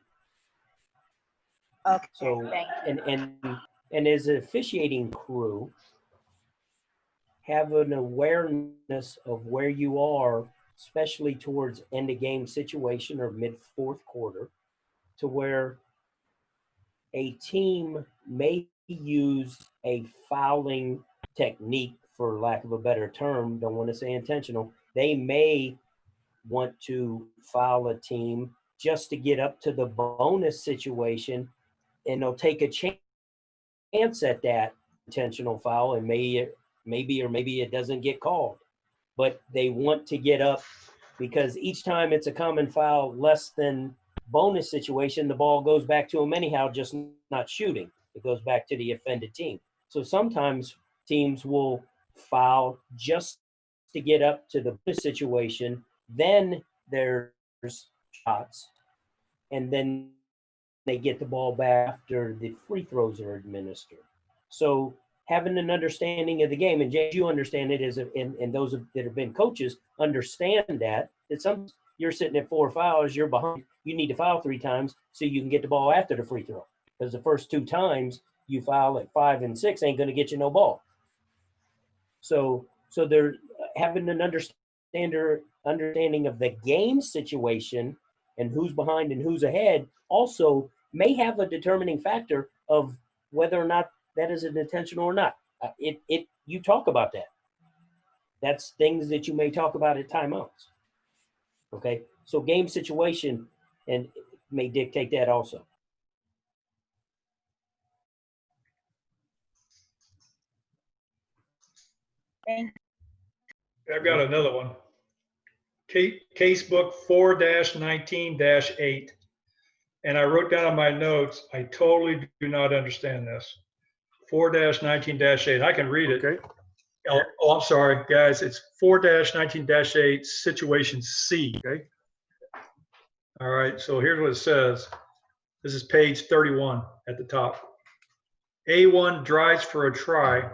Okay, So, thank you. and as an officiating crew, have an awareness of where you are, especially towards end of game situation or mid fourth quarter, to where a team may use a fouling technique, for lack of a better term, don't want to say intentional. They may want to foul a team just to get up to the bonus situation, and they'll take a chance at that intentional foul, and maybe it doesn't get called. But they want to get up because each time it's a common foul less than bonus situation, the ball goes back to them anyhow, just not shooting. It goes back to the offended team. So sometimes teams will foul just to get up to the bonus situation. Then there's shots, and then they get the ball back after the free throws are administered. So having an understanding of the game, and James, you understand it, and those that have been coaches understand that some you're sitting at 4 fouls, you're behind, you need to foul 3 times so you can get the ball after the free throw. Because the first 2 times you foul at 5 and 6 ain't going to get you no ball. So they're having an understanding of the game situation and who's behind and who's ahead also may have a determining factor of whether or not that is an intentional or not. You talk about that. That's things that you may talk about at timeouts. Okay, so game situation and may dictate that also. Thank you. I've got another one. Case book 4-19-8. And I wrote down in my notes, I totally do not understand this. 4-19-8. I can read it. Okay. Oh, I'm sorry, guys. It's 4-19-8, situation C. Okay. All right. So here's what it says. This is page 31 at the top. A1 drives for a try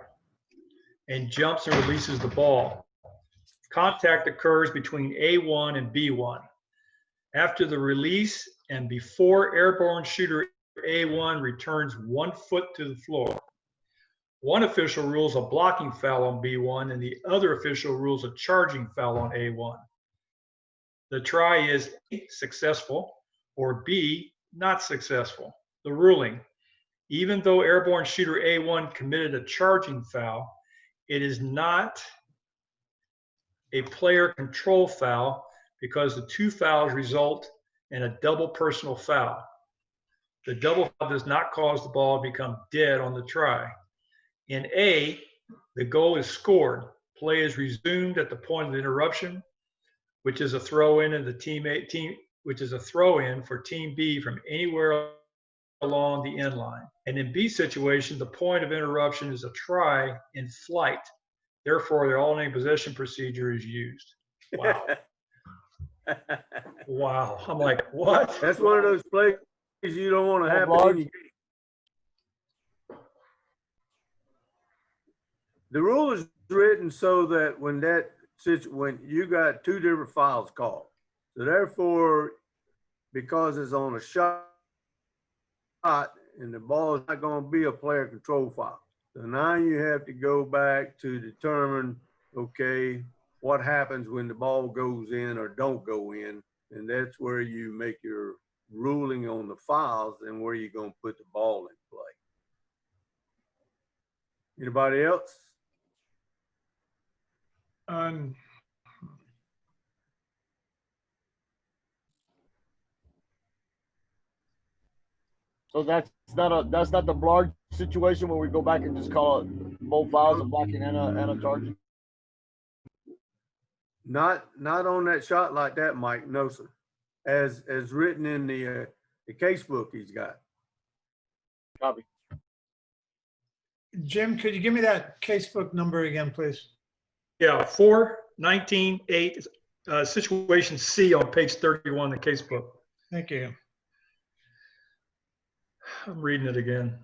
and jumps and releases the ball. Contact occurs between A1 and B1. After the release and before airborne shooter A1 returns 1 foot to the floor, one official rules a blocking foul on B1 and the other official rules a charging foul on A1. The try is A, successful, or B, not successful. The ruling: even though airborne shooter A1 committed a charging foul, it is not a player control foul because the 2 fouls result in a double personal foul. The double foul does not cause the ball to become dead on the try. In A, the goal is scored. Play is resumed at the point of the interruption, which is a throw-in which is a throw-in for Team B from anywhere along the end line. And in B situation, the point of interruption is a try in flight. Therefore, the alternating possession procedure is used. Wow. Wow. I'm like, what? That's one of those plays you don't want to happen in your game. The rule is written so that when you got 2 different fouls called, so therefore, because it's on a shot and the ball is not going to be a player control foul. So now you have to go back to determine, okay, what happens when the ball goes in or don't go in, and that's where you make your ruling on the fouls and where you're going to put the ball in play. Anybody else? on, So that's not the Blard situation where we go back and just call it both fouls, a blocking and a charge. Not on that shot like that, Mike. No, sir. As written in the case book he's got. Copy. Jim, could you give me that casebook number again, please? Yeah, 419-8, situation C on page 31 of the case book. Thank you. I'm reading it again.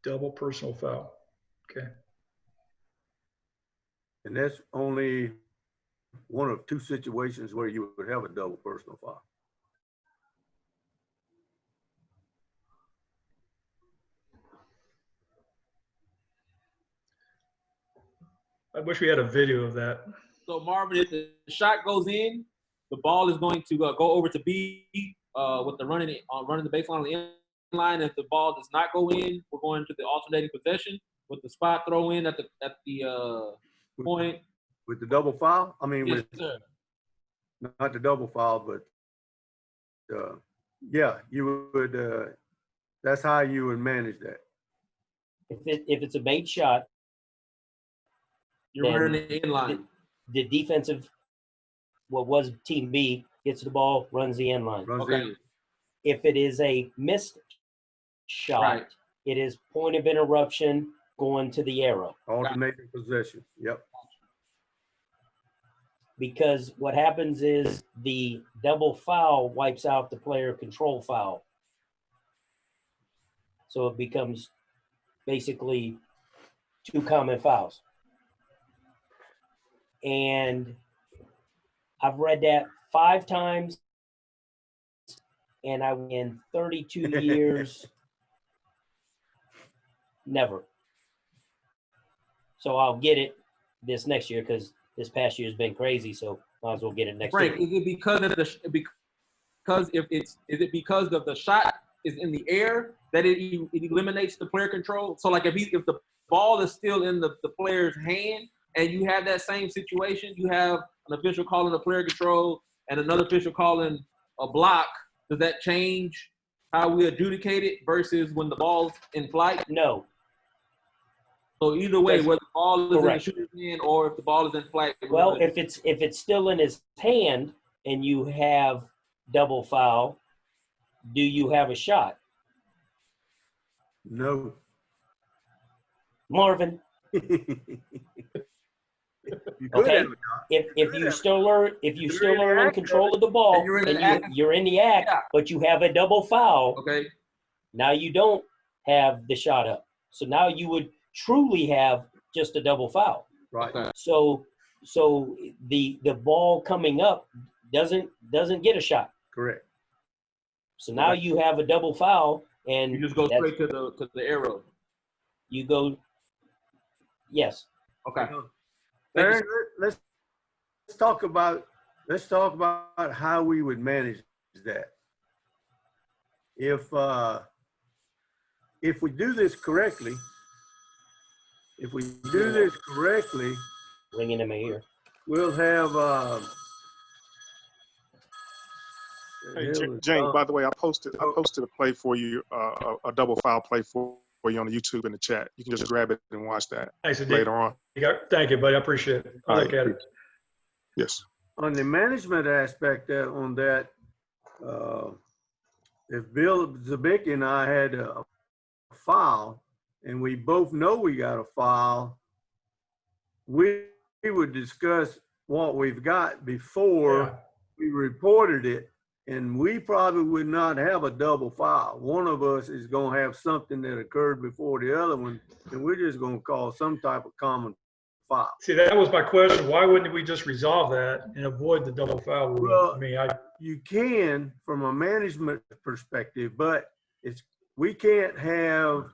Double personal foul. Okay. And that's only one of two situations where you would have a double personal foul. I wish we had a video of that. So Marvin, if the shot goes in, the ball is going to go over to B with the running the baseline on the end line. If the ball does not go in, we're going to the alternating possession with the spot throw in at the point. With the double foul? I mean, Yes, with sir. not the double foul, but yeah, you would. That's how you would manage that. If it's a made shot, You're then running the end line. the defensive, what was Team B, gets the ball, runs the end line. Runs Okay. in. If it is a missed shot, Right. it is point of interruption going to the arrow. Alternating possession. Yep. Because what happens is the double foul wipes out the player control foul. So it becomes basically two common fouls. And I've read that 5 times, and in 32 years, never. So I'll get it this next year because this past year's been crazy. So might as well get it next Frank, year. is it because of because of the shot is in the air that it eliminates the player control? So like if the ball is still in the player's hand and you have that same situation, you have an official calling a player control and another official calling a block, does that change how we adjudicate it versus when the ball's in flight? No, So either way, Yes. whether the ball is Correct. in the shooter's hand or if the ball is in flight. well, if it's still in his hand and you have double foul, do you have a shot? No. Marvin, You could okay. have a shot. If you still learn if you You're still in the learn in act of control it, of the ball and you're in the and act. you're in the act, Yeah. but you have a double foul, Okay. now you don't have the shot up. So now you would truly have just a double foul. Right. Okay. So the ball coming up doesn't get a shot. Correct. So now Right. you have a double foul and You just go that's- straight to the arrow. you go. Yes. Okay. Aaron, let's talk about how we would manage that. If we do this correctly, Ringing in my ear. we'll have Hey, James, by the way, I posted a play for you, a double foul play for you on the YouTube in the chat. You can just grab it and watch that Thanks, Dick. later on. Thank you, buddy. I appreciate it. I'll All look right. at it. Yes. on the management aspect on that, if Bill Zabicki and I had a foul and we both know we got a foul, we would discuss what we've got before Yeah. we reported it, and we probably would not have a double foul. One of us is going to have something that occurred before the other one, and we're just going to call some type of common foul. See, that was my question. Why wouldn't we just resolve that and avoid the double foul rule? Well, I mean, you can from a management perspective, but we can't have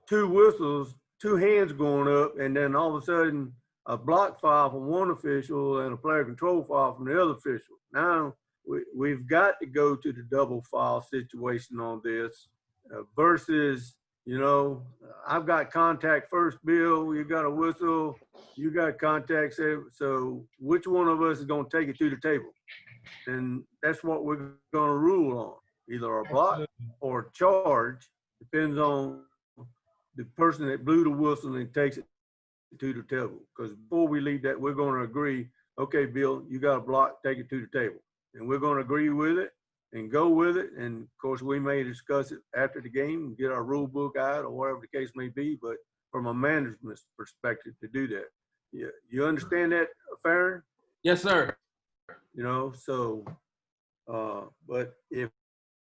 two whistles, two hands going up, and then all of a sudden a block foul from one official and a player control foul from the other official. Now we've got to go to the double foul situation on this versus you know, I've got contact first, Bill, you got a whistle, you got contact, so which one of us is going to take it to the table? And that's what we're going to rule on, either a block or a charge, depends on the person that blew the whistle and takes it to the table. Because before we leave that, we're going to agree, okay, Bill, you got a block, take it to the table. And we're going to agree with it and go with it. And of course, we may discuss it after the game and get our rule book out or whatever the case may be. But from a management perspective, to do that, you understand that, Farron? Yes, sir. You know, so, but if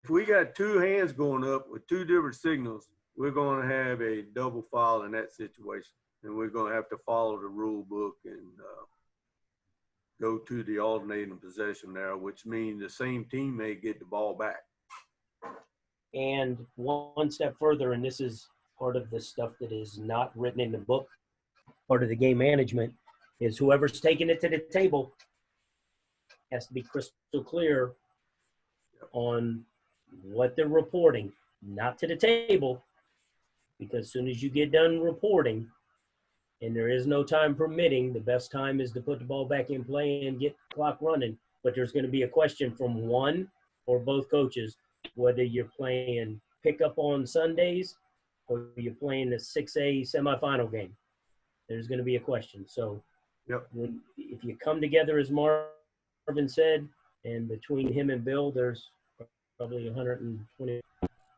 we got two hands going up with two different signals, we're going to have a double foul in that situation, and we're going to have to follow the rule book and go to the alternating possession there, which means the same team may get the ball back. And one step further, and this is part of the stuff that is not written in the book, part of the game management, is whoever's taking it to the table has to be crystal clear on what they're reporting, not to the table, because as soon as you get done reporting and there is no time permitting, the best time is to put the ball back in play and get the clock running. But there's going to be a question from one or both coaches, whether you're playing pickup on Sundays or you're playing the 6A semifinal game. There's going to be a question. So if you come together, as Marvin said, and between him and Bill, there's probably 120.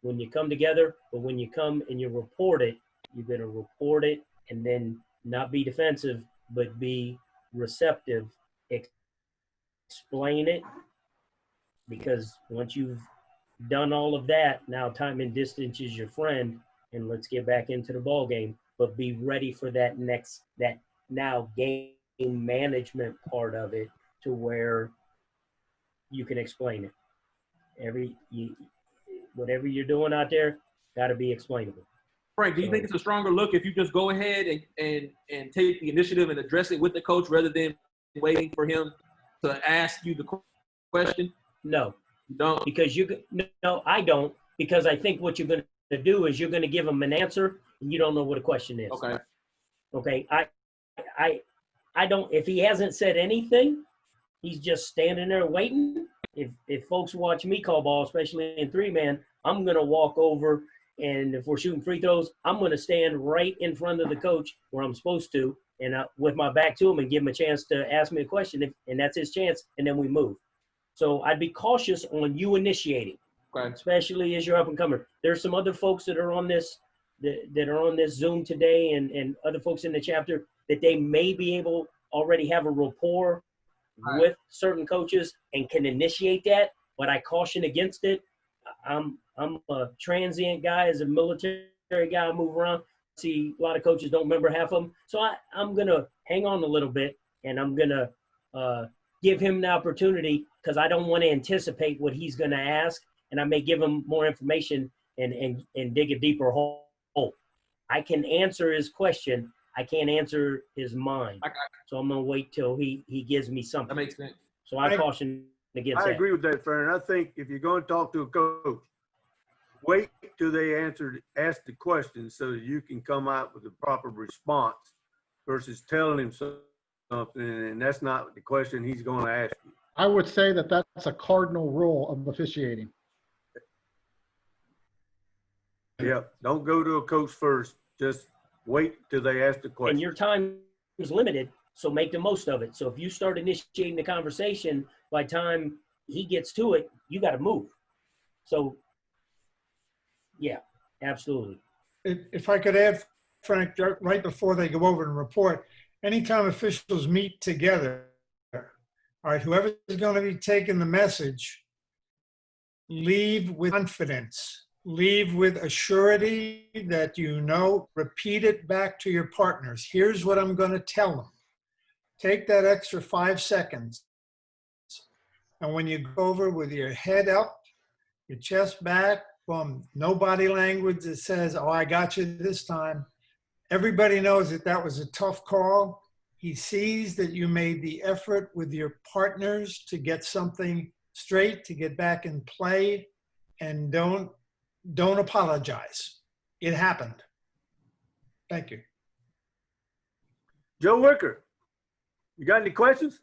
When you come together, but when you come and you report it, you're going to report it and then not be defensive, but be receptive. Explain it, because once you've done all of that, now time and distance is your friend, and let's get back into the ball game. But be ready for that now game management part of it, to where you can explain it. Whatever you're doing out there, got to be explainable. Frank, do you think it's a stronger look if you just go ahead and take the initiative and address it with the coach rather than waiting for him to ask you the question? No, you don't. Because no, I don't. Because I think what you're going to do is you're going to give him an answer and you don't know what a question is. Okay. Okay. I don't. If he hasn't said anything, he's just standing there waiting. If folks watch me call ball, especially in 3-man, I'm going to walk over, and if we're shooting free throws, I'm going to stand right in front of the coach where I'm supposed to, and with my back to him, and give him a chance to ask me a question, and that's his chance, and then we move. So I'd be cautious on you initiating, especially as you're up and comer. There's some other folks that are on this that are on this Zoom today, and other folks in the chapter that they may be able already have a rapport with certain coaches and can initiate that, but I caution against it. I'm a transient guy, as a military guy. I move around. See, a lot of coaches don't remember half of them. So I'm going to hang on a little bit, and I'm going to give him the opportunity, because I don't want to anticipate what he's going to ask, and I may give him more information and dig a deeper hole. I can answer his question. I can't answer his mind. So I'm going to wait till he gives me something. That makes sense. So I caution against that. I agree with that, Farron. I think if you're going to talk to a coach, wait till they ask the question so that you can come out with the proper response, versus telling him something and that's not the question he's going to ask you. I would say that that's a cardinal rule of officiating. Yeah, don't go to a coach first. Just wait till they ask the question. And your time is limited, so make the most of it. So if you start initiating the conversation, by the time he gets to it, you got to move. So, yeah, absolutely. If I could add, Frank, right before they go over and report, anytime officials meet together, all right, whoever's going to be taking the message, leave with confidence. Leave with a surety that you know, repeat it back to your partners. Here's what I'm going to tell them. Take that extra 5 seconds. And when you go over with your head up, your chest back, boom, no body language that says, oh, I got you this time. Everybody knows that that was a tough call. He sees that you made the effort with your partners to get something straight, to get back in play, and don't apologize. it happened. Thank you. Joe Wicker, you got any questions?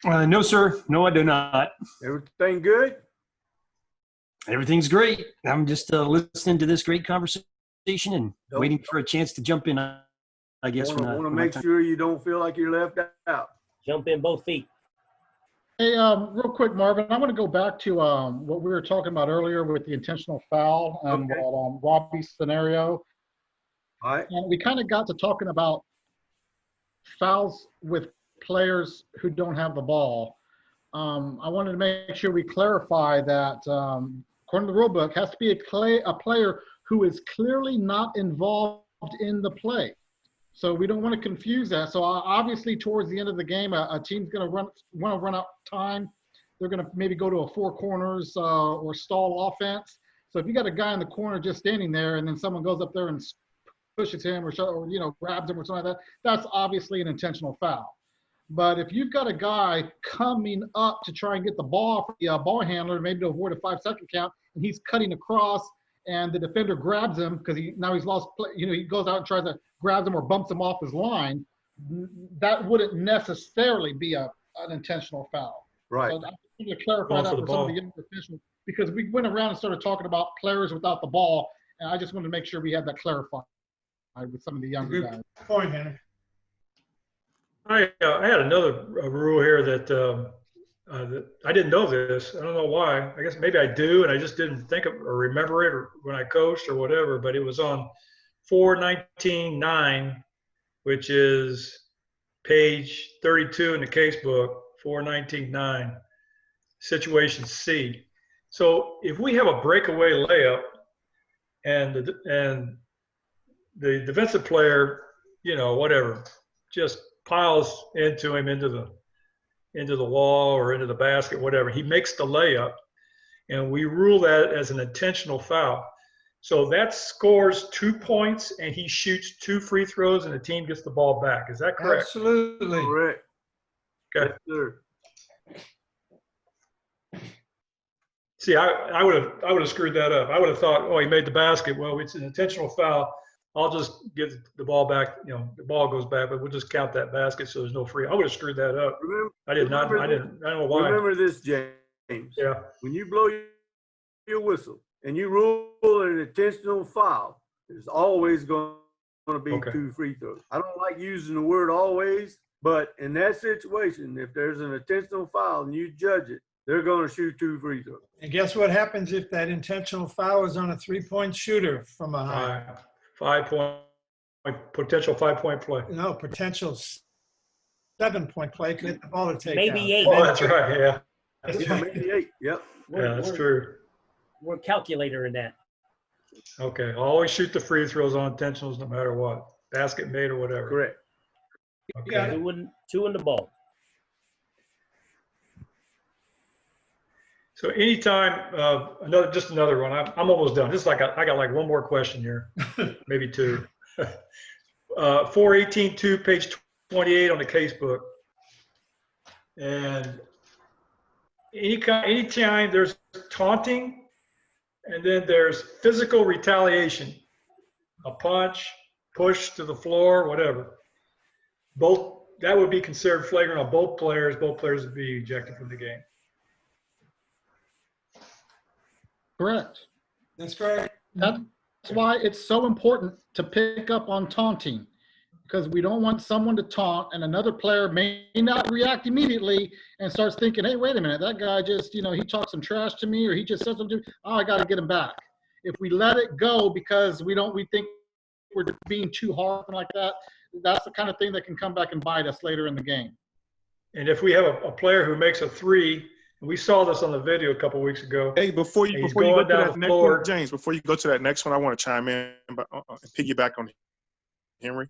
No, sir. No, I do not. Everything good? Everything's great. I'm just listening to this great conversation and Nope. waiting for a chance to jump in, I guess. Want to make sure you don't feel like you're left out. Jump in both feet. Hey, real quick, Marvin, I want to go back to what we were talking about earlier with the intentional foul and Okay. Robbie's scenario. All right. And we kind of got to talking about fouls with players who don't have the ball. I wanted to make sure we clarify that, according to the rule book, has to be a player who is clearly not involved in the play. So we don't want to confuse that. So obviously, towards the end of the game, a team's going to want to run out time. They're going to maybe go to a four corners or stall offense. So if you got a guy in the corner just standing there, and then someone goes up there and pushes him or grabs him or something like that, that's obviously an intentional foul. But if you've got a guy coming up to try and get the ball off the ball handler, maybe to avoid a 5-second count, and he's cutting across, and the defender grabs him because now he's lost play, he goes out and tries to grab him or bumps him off his line, that wouldn't necessarily be an intentional foul. Right. So I need to clarify Going that for the for some of ball. the younger officials, because we went around and started talking about players without the ball, and I just wanted to make sure we had that clarified with some of the younger Good guys. point, Henry. I had another rule here that I didn't know this. I don't know why. I guess maybe I do, and I just didn't think of or remember it or when I coached or whatever. But it was on 419.9, which is page 32 in the case book, 419.9, situation C. So if we have a breakaway layup and the defensive player, whatever, just piles into him into the wall or into the basket, whatever. He makes the layup, and we rule that as an intentional foul. So that scores 2 points, and he shoots 2 free throws, and the team gets the ball back. Is that correct? Absolutely. Correct. Okay. Yes, sir. See, I would have screwed that up. I would have thought, oh, he made the basket. Well, it's an intentional foul. I'll just give the ball back. The ball goes back, but we'll just count that basket so there's no free. I would have screwed that up. I did not. I don't know why. Remember this, James. Yeah. When you blow your whistle and you rule an intentional foul, there's always going to be Okay. 2 free throws. I don't like using the word always, but in that situation, if there's an intentional foul and you judge it, they're going to shoot 2 free throws. And guess what happens if that intentional foul is on a 3-point shooter from behind? 5-point potential 5-point play. No, potential 7-point play. Could hit the ball to take Maybe out. 8. Oh, that's right. Yeah. Yeah, maybe 8. Yep. Yeah, that's true. We're calculator in that. Okay. Always shoot the free throws on intentionals no matter what. Basket made or whatever. Correct. Okay. got it. 2 in the ball. So anytime, another one. I'm almost done. Just like I got like one more question here, maybe 2. 418.2, page 28 on the case book. And anytime there's taunting, and then there's physical retaliation, a punch, push to the floor, whatever. That would be considered flagrant on both players. Both players would be ejected from the game. Correct. That's correct. That's why it's so important to pick up on taunting, because we don't want someone to taunt and another player may not react immediately and starts thinking, hey, wait a minute, that guy just, he talked some trash to me or he just said something, I got to get him back. If we let it go because we think we're being too hard and like that, that's the kind of thing that can come back and bite us later in the game. And if we have a player who makes a 3, and we saw this on the video a couple of weeks ago. Hey, before you He's go going to down that the next floor. one, James, before you go to that next one, I want to chime in and piggyback on Henry.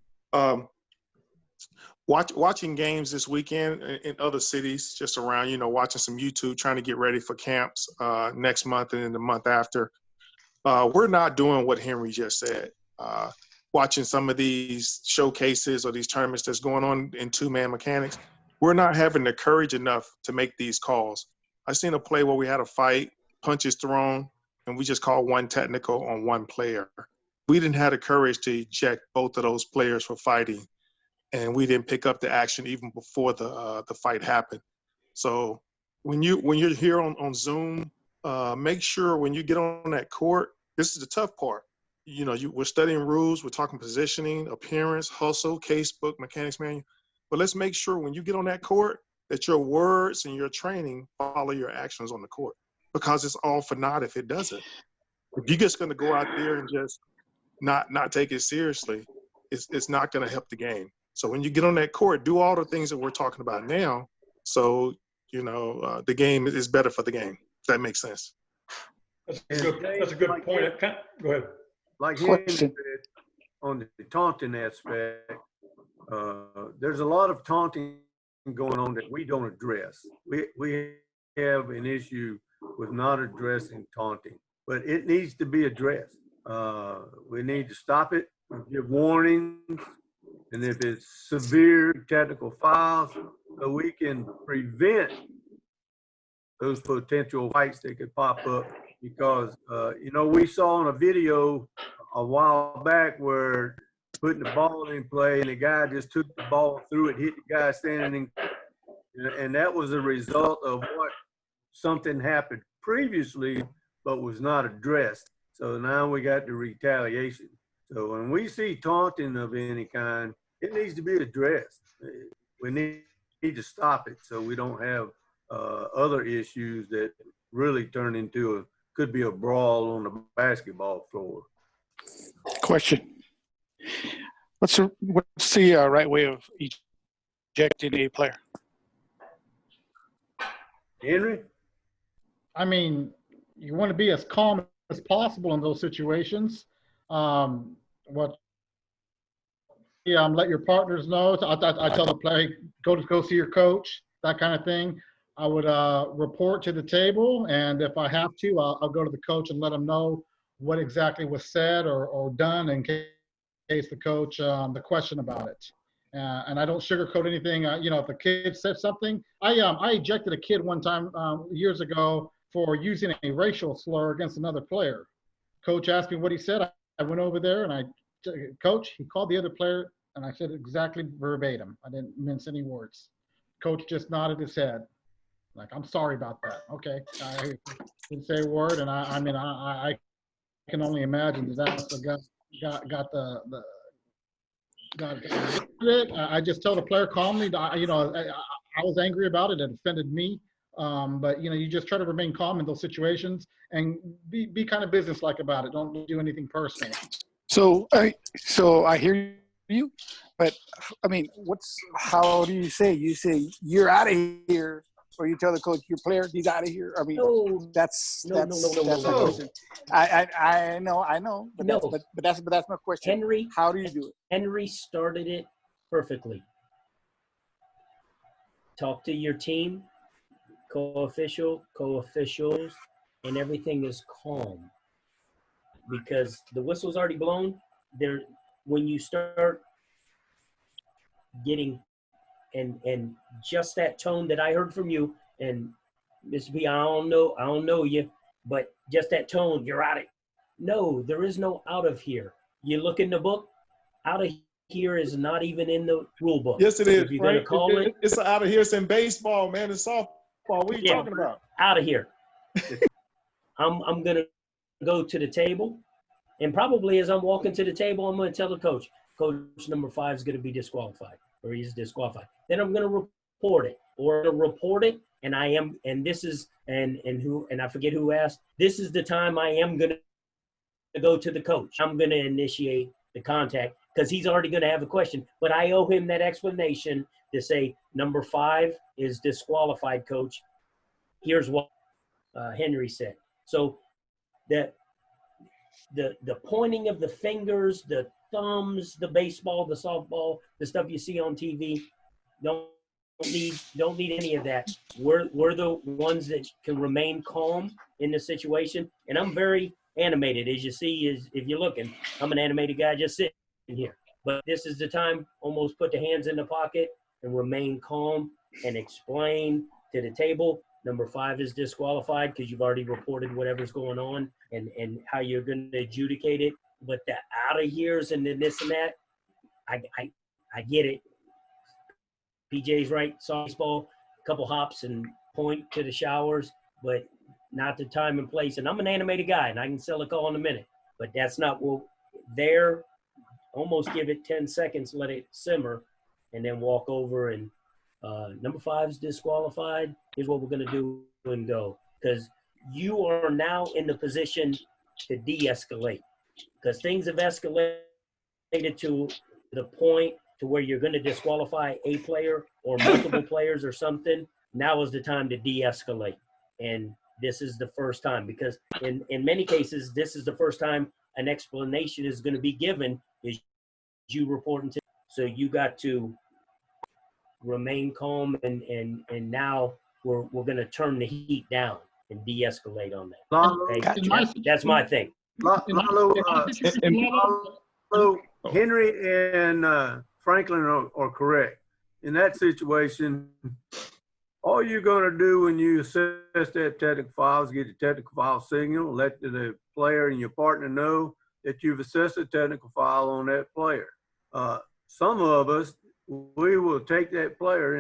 Watching games this weekend in other cities just around, watching some YouTube, trying to get ready for camps next month and then the month after. We're not doing what Henry just said. Watching some of these showcases or these tournaments that's going on in 2-man mechanics, we're not having the courage enough to make these calls. I seen a play where we had a fight, punches thrown, and we just called one technical on one player. We didn't have the courage to eject both of those players for fighting, and we didn't pick up the action even before the fight happened. So when you're here on Zoom, make sure when you get on that court, this is the tough part. We're studying rules, we're talking positioning, appearance, hustle, casebook, mechanics manual. But let's make sure when you get on that court that your words and your training follow your actions on the court, because it's all for naught if it doesn't. If you're just going to go out there and just not take it seriously, it's not going to help the game. So when you get on that court, do all the things that we're talking about now. So the game is better for the game. If that makes sense. That's a good point. Go ahead. Like Henry said, on the taunting aspect, there's a lot of taunting going on that we don't address. We have an issue with not addressing taunting, but it needs to be addressed. We need to stop it, give warnings, and if it's severe technical fouls, so we can prevent those potential fights that could pop up. Because, we saw in a video a while back where putting the ball in play and the guy just took the ball through it, hit the guy standing in, and that was a result of what something happened previously but was not addressed. So now we got the retaliation. So when we see taunting of any kind, it needs to be addressed. We need to stop it so we don't have other issues that really turn into could be a brawl on the basketball floor. Question. What's the right way of ejecting a player? Henry? I mean, you want to be as calm as possible in those situations. Let your partners know. I tell the player, go see your coach, that kind of thing. I would report to the table, and if I have to, I'll go to the coach and let him know what exactly was said or done in case the coach the question about it. And I don't sugarcoat anything. If a kid said something, I ejected a kid one time years ago for using a racial slur against another player. Coach asked me what he said. I went over there and Coach, he called the other player, and I said exactly verbatim. I didn't mince any words. Coach just nodded his head. Like, I'm sorry about that. Okay. I didn't say a word, and I can only imagine that's the guy got it. I just tell the player calmly. I was angry about it. It offended me. But you just try to remain calm in those situations and be kind of businesslike about it. Don't do anything personal. So I hear you, but I mean, how do you say? You say you're out of here, or you tell the coach your player he's out of here. I mean, that's my question. I know, but that's my question. Henry, how do you do it? Henry started it perfectly. Talk to your team, co-officials, and everything is calm. Because the whistle's already blown. When you start getting and just that tone that I heard from you, and Mr. B, I don't know you, but just that tone, you're out of. No, there is no out of here. You look in the book, out of here is not even in the rule book. Yes, it is. If you're gonna call it, it's out of here. It's in baseball, man. It's softball. What are you talking about? Out of here. I'm gonna go to the table, and probably as I'm walking to the table, I'm gonna tell the coach number 5 is gonna be disqualified, or he's disqualified. Then I'm gonna report it, and I am, and this is, and I forget who asked. This is the time I am gonna go to the coach. I'm gonna initiate the contact because he's already gonna have a question, but I owe him that explanation to say number 5 is disqualified, coach. Here's what Henry said. So the pointing of the fingers, the thumbs, the baseball, the softball, the stuff you see on TV, don't need any of that. We're the ones that can remain calm in the situation. And I'm very animated, as you see, if you're looking. I'm an animated guy just sitting here. But this is the time, almost put the hands in the pocket and remain calm and explain to the table. Number 5 is disqualified because you've already reported whatever's going on and how you're going to adjudicate it. But the out of years and then this and that, I get it. PJ's right. Softball, a couple hops and point to the showers, but not the time and place. And I'm an animated guy, and I can sell a call in a minute. But that's not what there. Almost give it 10 seconds, let it simmer, and then walk over. And number 5 is disqualified. Here's what we're going to do and go. Because you are now in the position to de-escalate. Because things have escalated to the point to where you're going to disqualify a player or multiple players or something. Now is the time to de-escalate. And this is the first time, because in many cases, this is the first time an explanation is going to be given is you reporting to. So you got to remain calm and now we're going to turn the heat down and de-escalate on that. Okay? That's my thing. Lalo, Henry and Franklin are correct. In that situation, all you're going to do when you assess that technical file is get the technical file signal, let the player and your partner know that you've assessed the technical file on that player. Some of us, we will take that player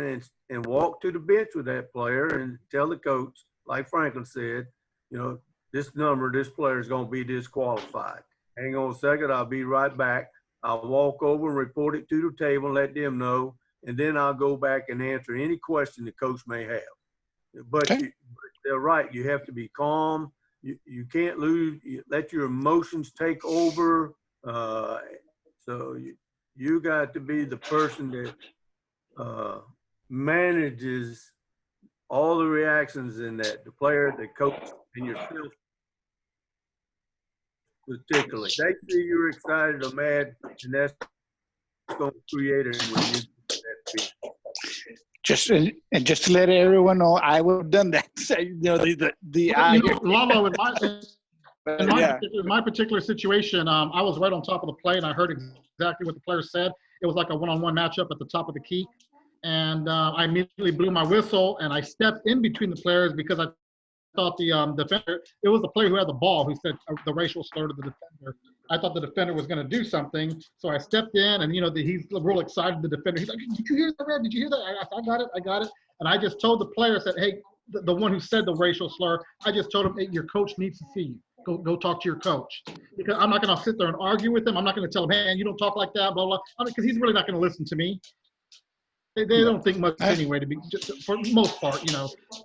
and walk to the bench with that player and tell the coach, like Franklin said, you know, this player is going to be disqualified. Hang on a second, I'll be right back. I'll walk over and report it to the table and let them know, and then I'll go back and answer any question the coach may have. But they're right, you have to be calm. You can't let your emotions take over. So you got to be the person that manages all the reactions in that, the player, the coach, and yourself particularly. They see you're excited or mad, and that's going to create a reaction to that feeling. Just to let everyone know, I would have done that. You know, Lalo, in my particular situation, I was right on top of the play, and I heard exactly what the player said. It was like a one-on-one matchup at the top of the key, and I immediately blew my whistle, and I stepped in between the players because I thought the defender, it was the player who had the ball who said the racial slur to the defender. I thought the defender was going to do something, so I stepped in, and he's real excited. The defender, he's like, "Did you hear that, Red? Did you hear that?" I got it. And I just told the player, said, "Hey, the one who said the racial slur, I just told him, hey, your coach needs to see you. Go talk to your coach." Because I'm not going to sit there and argue with him. I'm not going to tell him, "Hey, you don't talk like that, blah, blah." Because he's really not going to listen to me. They don't think much anyway, to be just for the most part,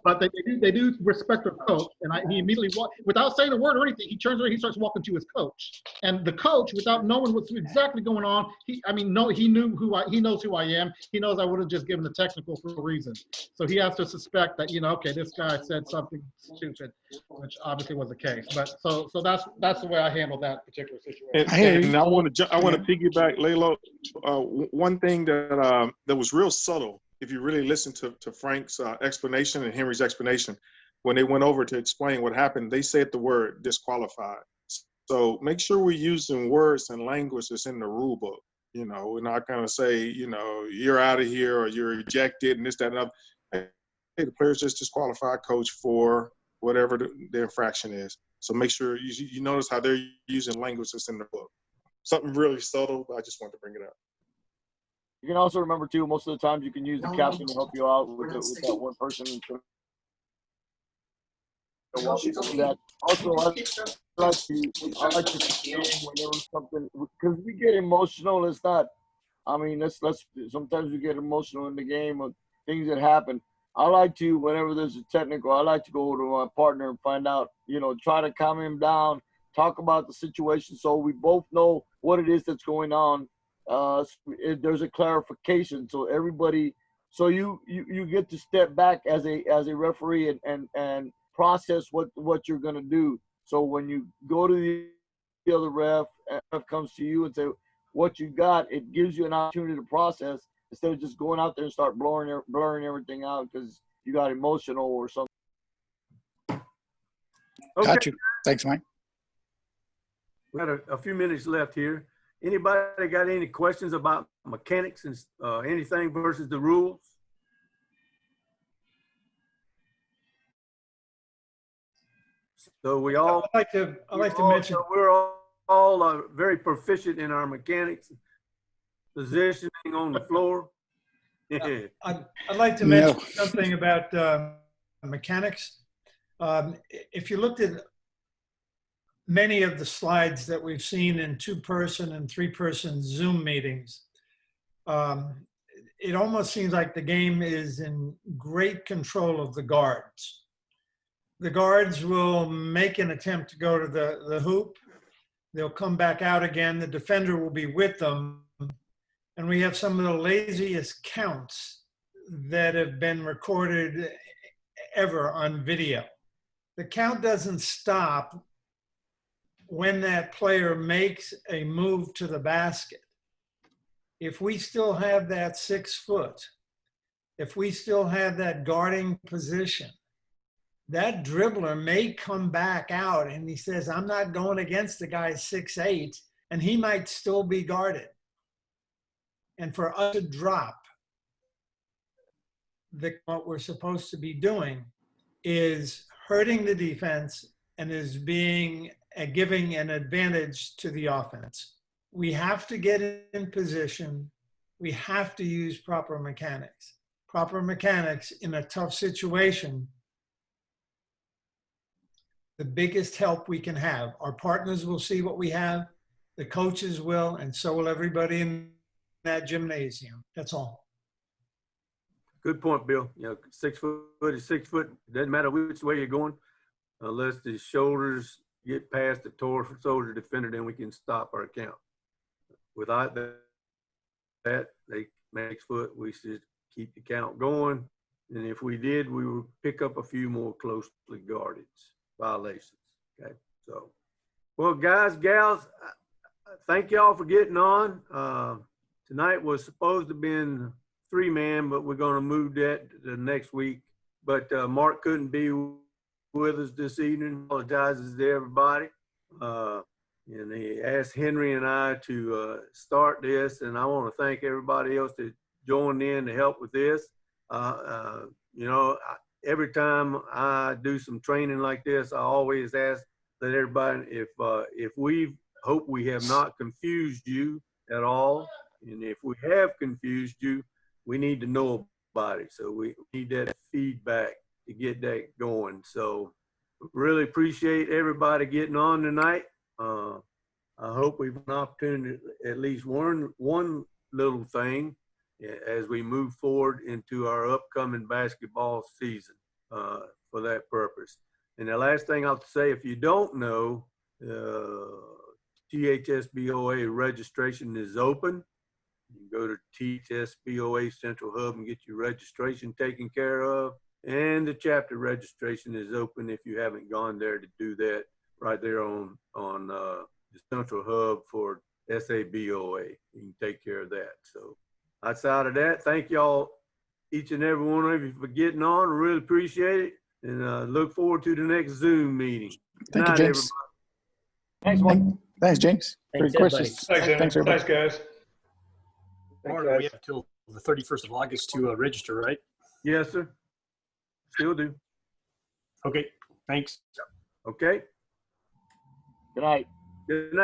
But they do respect their coach, and he immediately without saying a word or anything, he turns around, he starts walking to his coach, and the coach, without knowing what's exactly going on, he knows who I am. He knows I would have just given the technical for a reason, so he has to suspect that okay, this guy said something stupid, which obviously was the case. But so that's the way I handled that particular situation. And I want to piggyback, Lalo. One thing that was real subtle, if you really listen to Frank's explanation and Henry's explanation, when they went over to explain what happened, they said the word disqualified. So make sure we're using words and language that's in the rule book. We're not going to say, you're out of here or you're ejected and this, that, and other. Hey, the player's just disqualified, coach, for whatever the infraction is. So make sure you notice how they're using language that's in the book. Something really subtle, but I just wanted to bring it up. You can also remember too, most of the times you can use the captain to help you out with that one person. That also, I like to see when there was something, because we get emotional. It's not. I mean, let's. Sometimes we get emotional in the game of things that happen. I like to, whenever there's a technical, I like to go to my partner and find out. Try to calm him down, talk about the situation, so we both know what it is that's going on. There's a clarification, so everybody, so you get to step back as a referee and process what you're going to do. So when you go to the other ref comes to you and say what you got, it gives you an opportunity to process instead of just going out there and start blurring everything out because you got emotional or something. Okay. Got you. Thanks, Mike. We got a few minutes left here. Anybody got any questions about mechanics and anything versus the rules? So we all, I'd like to mention, we're all very proficient in our mechanics, positioning on the floor. I'd like to mention something about mechanics. If you looked at many of the slides that we've seen in 2-person and 3-person Zoom meetings, it almost seems like the game is in great control of the guards. The guards will make an attempt to go to the hoop. They'll come back out again. The defender will be with them. And we have some of the laziest counts that have been recorded ever on video. The count doesn't stop when that player makes a move to the basket. If we still have that 6 foot, if we still have that guarding position, that dribbler may come back out and he says, I'm not going against the guy 6'8", and he might still be guarded. And for us to drop, what we're supposed to be doing is hurting the defense and is giving an advantage to the offense. We have to get in position. We have to use proper mechanics. Proper mechanics in a tough situation, the biggest help we can have. Our partners will see what we have, the coaches will, and so will everybody in that gymnasium. That's all. Good point, Bill. 6 foot is 6 foot. Doesn't matter which way you're going, unless the shoulders get past the torso of the defender, then we can stop our count. Without that, they make foot. We should keep the count going. And if we did, we would pick up a few more closely guarded violations. Okay. So, well, guys, gals, thank y'all for getting on. Tonight was supposed to be in 3-man, but we're going to move that to the next week. But Mark couldn't be with us this evening. Apologizes to everybody. And he asked Henry and I to start this, and I want to thank everybody else that joined in to help with this. Every time I do some training like this, I always ask that everybody, if we hope we have not confused you at all, and if we have confused you, we need to know about it. So we need that feedback to get that going. So really appreciate everybody getting on tonight. I hope we've an opportunity to at least one little thing as we move forward into our upcoming basketball season for that purpose. And the last thing I'll say, if you don't know, THSBOA registration is open. You can go to THSBOA Central Hub and get your registration taken care of. And the chapter registration is open if you haven't gone there to do that right there on the Central Hub for SABOA. You can take care of that. So outside of that, thank y'all, each and every one of you, for getting on. I really appreciate it. And look forward to the next Zoom meeting. Thank you, James. Thanks, Mike. Thanks, James. Thanks, Great questions. Thanks, Henry. Thanks, everybody. Thanks, guys. Mark, we have till the 31st of August to register, right? Yes, sir. Still do. Okay, thanks. Okay. Good night. Good night.